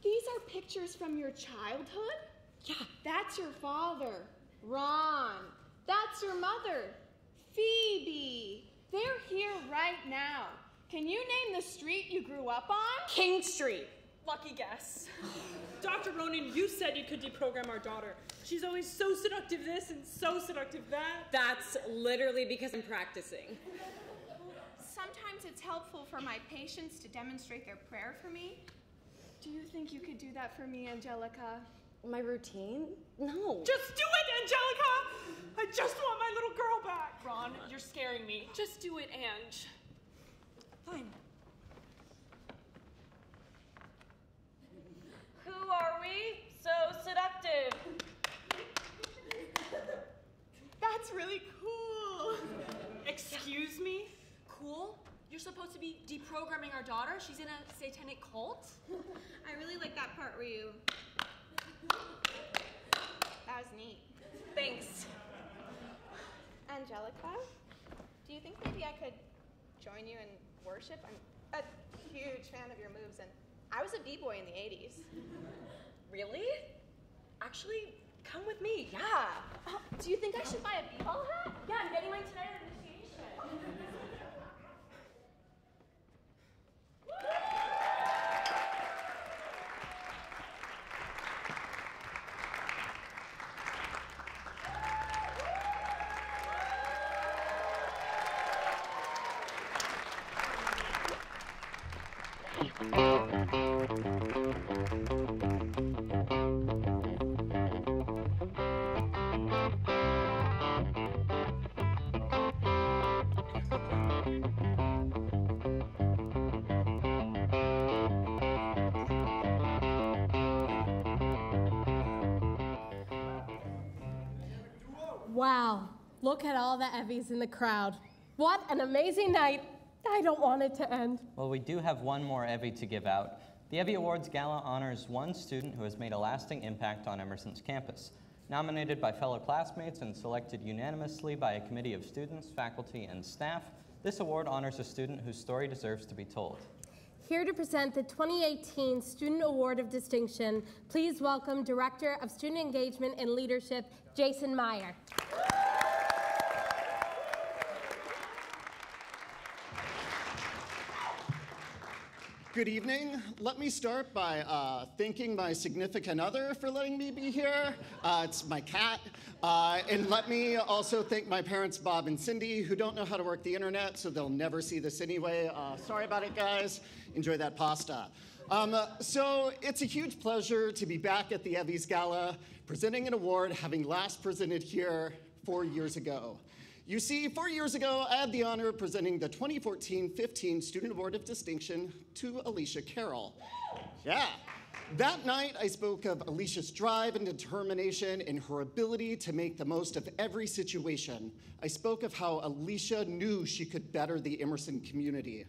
These are pictures from your childhood? Yeah. That's your father, Ron. That's your mother, Phoebe. They're here right now. Can you name the street you grew up on? King Street. Lucky guess. Dr. Ronan, you said you could deprogram our daughter. She's always so seductive this and so seductive that. That's literally because I'm practicing. Sometimes it's helpful for my patients to demonstrate their prayer for me. Do you think you could do that for me, Angelica? My routine? No. Just do it, Angelica! I just want my little girl back. Ron, you're scaring me. Just do it, Ange. Fine. Who are we? So seductive. That's really cool. Excuse me? Cool? You're supposed to be deprogramming our daughter? She's in a satanic cult? I really like that part where you... That was neat. Thanks. Angelica, do you think maybe I could join you in worship? I'm a huge fan of your moves, and I was a b-boy in the 80s. Really? Actually, come with me. Yeah. Do you think I should buy a b-ball hat? Yeah, I'm getting mine tonight at initiation. Wow, look at all the Evvies in the crowd. What an amazing night. I don't want it to end. Well, we do have one more EVVY to give out. The EVVY Awards Gala honors one student who has made a lasting impact on Emerson's campus. Nominated by fellow classmates and selected unanimously by a committee of students, faculty, and staff, this award honors a student whose story deserves to be told. Here to present the 2018 Student Award of Distinction, please welcome Director of Student Engagement and Leadership, Jason Meyer. Good evening. Let me start by thanking my significant other for letting me be here. It's my cat. And let me also thank my parents, Bob and Cindy, who don't know how to work the internet, so they'll never see this anyway. Sorry about it, guys. Enjoy that pasta. So it's a huge pleasure to be back at the EVVY's Gala, presenting an award having last presented here 4 years ago. You see, 4 years ago, I had the honor of presenting the 2014-15 Student Award of Distinction to Alicia Carroll. Yeah. That night, I spoke of Alicia's drive and determination and her ability to make the most of every situation. I spoke of how Alicia knew she could better the Emerson community.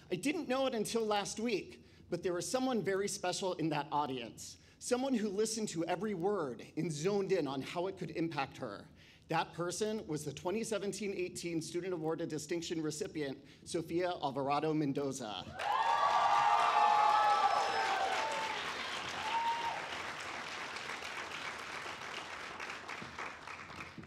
I didn't know it until last week, but there was someone very special in that audience, someone who listened to every word and zoned in on how it could impact her. That person was the 2017-18 Student Award of Distinction recipient, Sofia Alvarado Mendoza.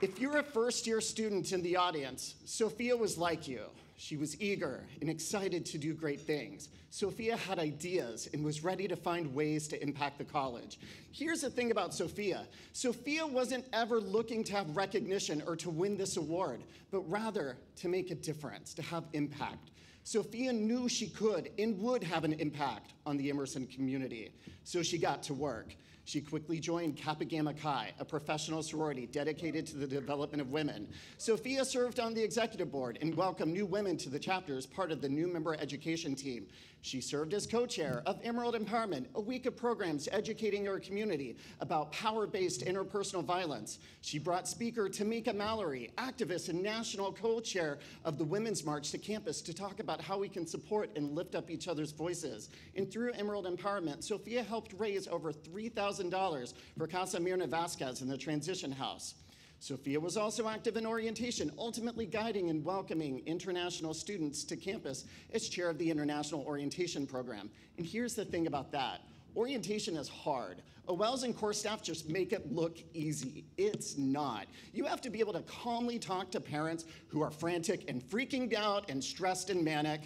If you're a first-year student in the audience, Sofia was like you. She was eager and excited to do great things. Sofia had ideas and was ready to find ways to impact the college. Here's the thing about Sofia. Sofia wasn't ever looking to have recognition or to win this award, but rather to make a difference, to have impact. Sofia knew she could and would have an impact on the Emerson community, so she got to work. She quickly joined Kappa Gamma Chi, a professional sorority dedicated to the development of women. Sophia served on the executive board and welcomed new women to the chapter as part of the new member education team. She served as co-chair of Emerald Empowerment, a week of programs educating our community about power-based interpersonal violence. She brought speaker Tamika Mallory, activist and national co-chair of the Women's March, to campus to talk about how we can support and lift up each other's voices. And through Emerald Empowerment, Sophia helped raise over $3,000 for Casa Mirna Vasquez in the Transition House. Sophia was also active in orientation, ultimately guiding and welcoming international students to campus as chair of the International Orientation Program. And here's the thing about that. Orientation is hard. OLs and core staff just make it look easy. It's not. You have to be able to calmly talk to parents who are frantic and freaking out and stressed and manic.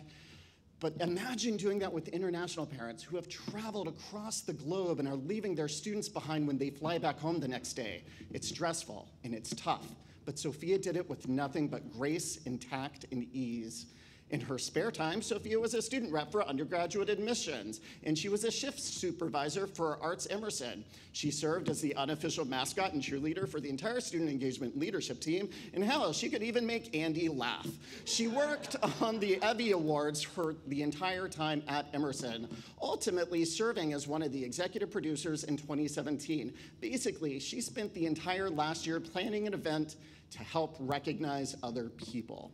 But imagine doing that with international parents who have traveled across the globe and are leaving their students behind when they fly back home the next day. It's stressful and it's tough, but Sophia did it with nothing but grace and tact and ease. In her spare time, Sophia was a student rep for undergraduate admissions, and she was a shift supervisor for Arts Emerson. She served as the unofficial mascot and cheerleader for the entire student engagement leadership team, and hell, she could even make Andy laugh. She worked on the EVVY Awards for the entire time at Emerson, ultimately serving as one of the executive producers in 2017. Basically, she spent the entire last year planning an event to help recognize other people.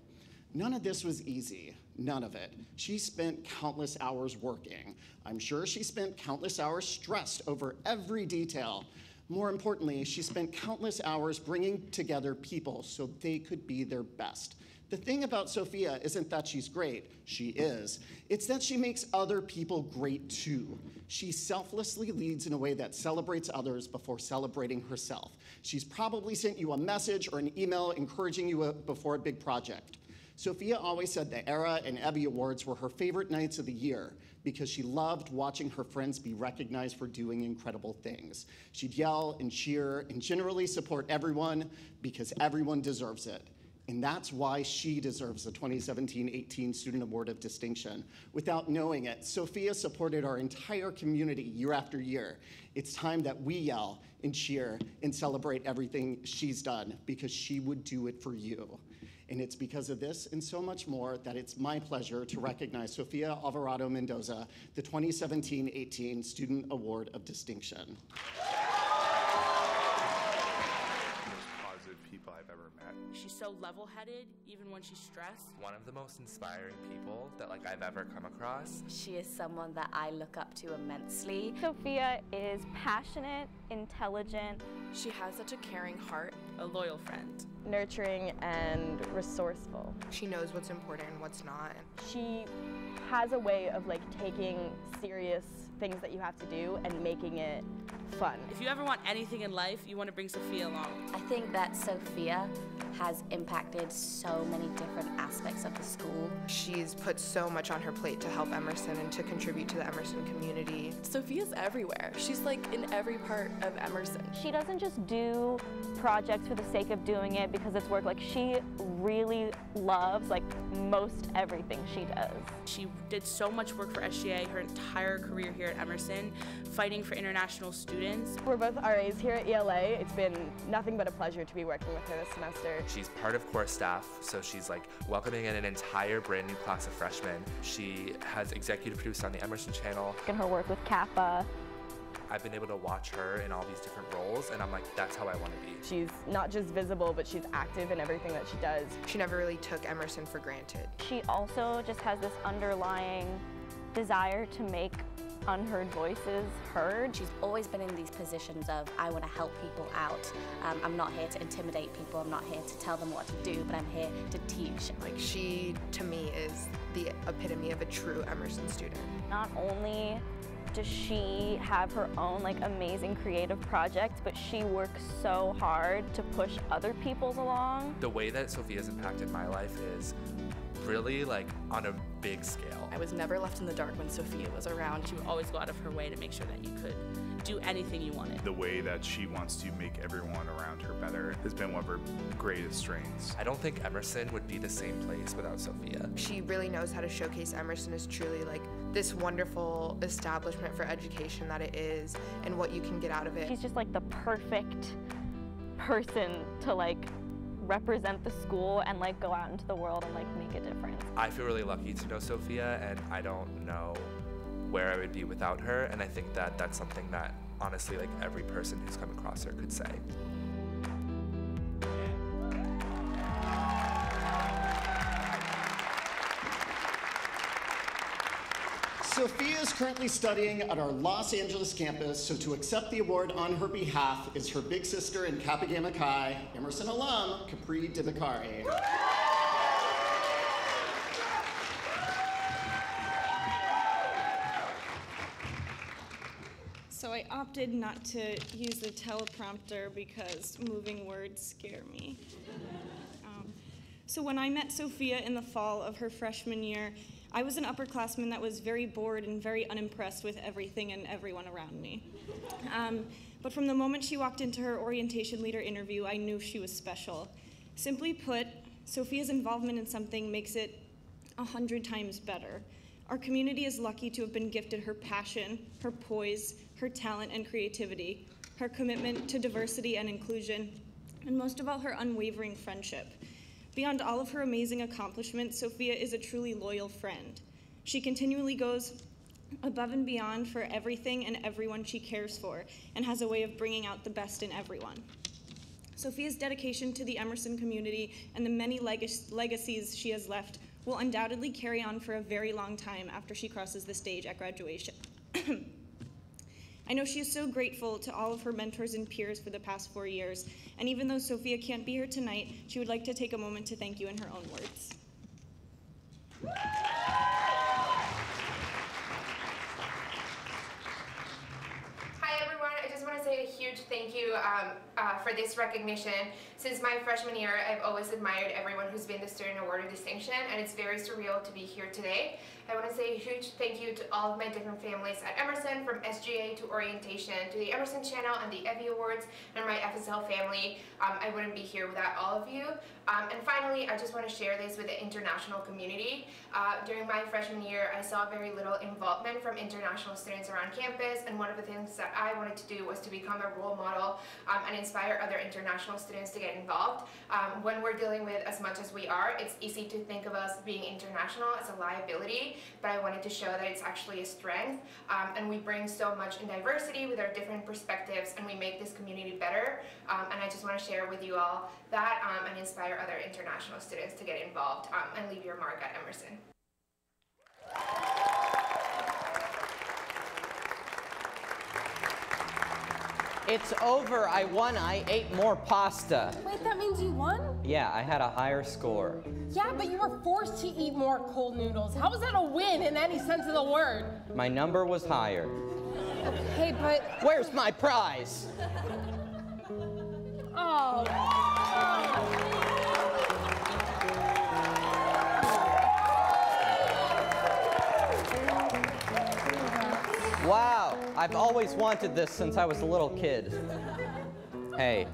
None of this was easy, none of it. She spent countless hours working. I'm sure she spent countless hours stressed over every detail. More importantly, she spent countless hours bringing together people so they could be their best. The thing about Sophia isn't that she's great, she is. It's that she makes other people great too. She selflessly leads in a way that celebrates others before celebrating herself. She's probably sent you a message or an email encouraging you before a big project. Sophia always said the ERA and EVVY Awards were her favorite nights of the year because she loved watching her friends be recognized for doing incredible things. She'd yell and cheer and generally support everyone because everyone deserves it. And that's why she deserves the 2017-18 Student Award of Distinction. Without knowing it, Sophia supported our entire community year after year. It's time that we yell and cheer and celebrate everything she's done because she would do it for you. And it's because of this and so much more that it's my pleasure to recognize Sofia Alvarado Mendoza, the 2017-18 Student Award of Distinction. People I've ever met. She's so level-headed, even when she's stressed. One of the most inspiring people that I've ever come across. She is someone that I look up to immensely. Sophia is passionate, intelligent. She has such a caring heart, a loyal friend. Nurturing and resourceful. She knows what's important and what's not. She has a way of taking serious things that you have to do and making it fun. If you ever want anything in life, you want to bring Sophia along. I think that Sophia has impacted so many different aspects of the school. She's put so much on her plate to help Emerson and to contribute to the Emerson community. Sophia's everywhere. She's in every part of Emerson. She doesn't just do projects for the sake of doing it because it's work. She really loves most everything she does. She did so much work for SGA her entire career here at Emerson, fighting for international students. We're both RAs here at ELA. It's been nothing but a pleasure to be working with her this semester. She's part of core staff, so she's welcoming in an entire brand new class of freshmen. She has executive produced on the Emerson channel. And her work with Kappa. I've been able to watch her in all these different roles, and I'm that's how I want to be. She's not just visible, but she's active in everything that she does. She never really took Emerson for granted. She also just has this underlying desire to make unheard voices heard. She's always been in these positions of, I want to help people out. I'm not here to intimidate people, I'm not here to tell them what to do, but I'm here to teach. She, to me, is the epitome of a true Emerson student. Not only does she have her own amazing creative projects, but she works so hard to push other people's along. The way that Sophia's impacted my life is really like on a big scale. I was never left in the dark when Sophia was around. She would always go out of her way to make sure that you could do anything you wanted. The way that she wants to make everyone around her better has been one of her greatest strengths. I don't think Emerson would be the same place without Sophia. She really knows how to showcase Emerson as truly like this wonderful establishment for education that it is and what you can get out of it. She's just like the perfect person to like represent the school and like go out into the world and like make a difference. I feel really lucky to know Sophia, and I don't know where I would be without her, and I think that that's something that honestly like every person who's come across her could say. Sophia is currently studying at our Los Angeles campus, so to accept the award on her behalf is her big sister in Kappa Gamma Chi, Emerson alum, Capri Divakari. So I opted not to use the teleprompter because moving words scare me. So when I met Sophia in the fall of her freshman year, I was an upperclassman that was very bored and very unimpressed with everything and everyone around me. But from the moment she walked into her orientation leader interview, I knew she was special. Simply put, Sophia's involvement in something makes it 100 times better. Our community is lucky to have been gifted her passion, her poise, her talent and creativity, her commitment to diversity and inclusion, and most of all, her unwavering friendship. Beyond all of her amazing accomplishments, Sophia is a truly loyal friend. She continually goes above and beyond for everything and everyone she cares for, and has a way of bringing out the best in everyone. Sophia's dedication to the Emerson community and the many legacies she has left will undoubtedly carry on for a very long time after she crosses the stage at graduation. I know she is so grateful to all of her mentors and peers for the past 4 years, and even though Sophia can't be here tonight, she would like to take a moment to thank you in her own words. Hi everyone, I just want to say a huge thank you for this recognition. Since my freshman year, I've always admired everyone who's been the Student Award of Distinction, and it's very surreal to be here today. I want to say a huge thank you to all of my different families at Emerson, from SGA to orientation, to the Emerson channel and the EVVY Awards, and my FSL family. I wouldn't be here without all of you. And finally, I just want to share this with the international community. During my freshman year, I saw very little involvement from international students around campus, and one of the things that I wanted to do was to become a role model and inspire other international students to get involved. When we're dealing with as much as we are, it's easy to think of us being international as a liability, but I wanted to show that it's actually a strength, and we bring so much in diversity with our different perspectives, and we make this community better. And I just want to share with you all that and inspire other international students to get involved and leave your mark at Emerson. It's over. I won. I ate more pasta. Wait, that means you won? Yeah, I had a higher score. Yeah, but you were forced to eat more cold noodles. How is that a win in any sense of the word? My number was higher. Okay, but... Where's my prize? Oh. Wow, I've always wanted this since I was a little kid. Hey,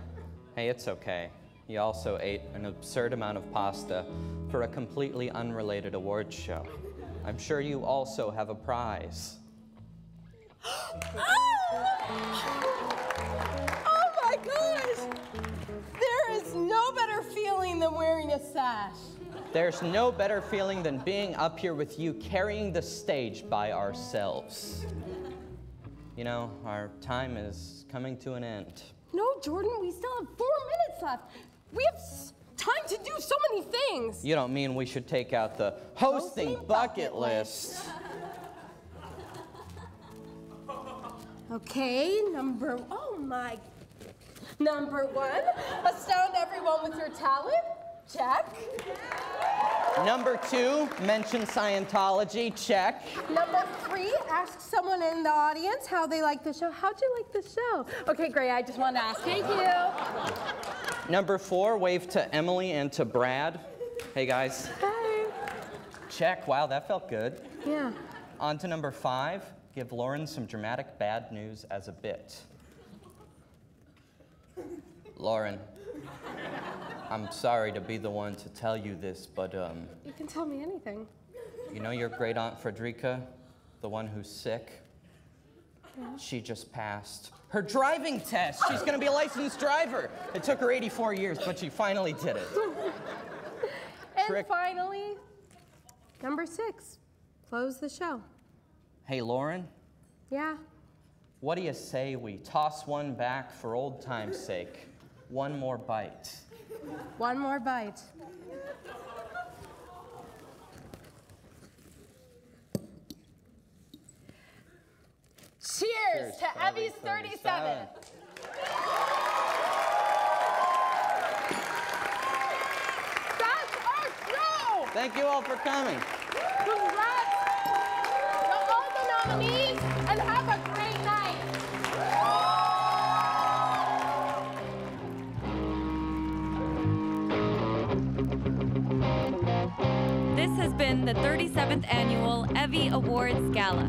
it's okay. You also ate an absurd amount of pasta for a completely unrelated awards show. I'm sure you also have a prize. Oh my gosh! There is no better feeling than wearing a sash. There's no better feeling than being up here with you, carrying the stage by ourselves. You know, our time is coming to an end. No, Jordan, we still have 4 minutes left. We have time to do so many things. You don't mean we should take out the hosting bucket list? Okay, number 1, astound everyone with your talent. Check. Number 2, mention Scientology. Check. Number 3, ask someone in the audience how they like the show. How'd you like the show? Okay, great. I just wanted to ask. Thank you. Number 4, wave to Emily and to Brad. Hey, guys. Hi. Check. Wow, that felt good. Yeah. On to number 5. Give Lauren some dramatic bad news as a bit. Lauren, I'm sorry to be the one to tell you this, but You can tell me anything. you know your great aunt Frederica, the one who's sick? Yeah. She just passed her driving test. She's gonna be a licensed driver. It took her 84 years, but she finally did it. And finally, number 6, close the show. Hey, Lauren, Yeah. what do you say we toss one back for old time's sake? One more bite. One more bite. Cheers to EVVY's 37. That's our show! Thank you all for coming. Congrats to all the nominees, and have a great night. This has been the 37th Annual EVVY Awards Gala.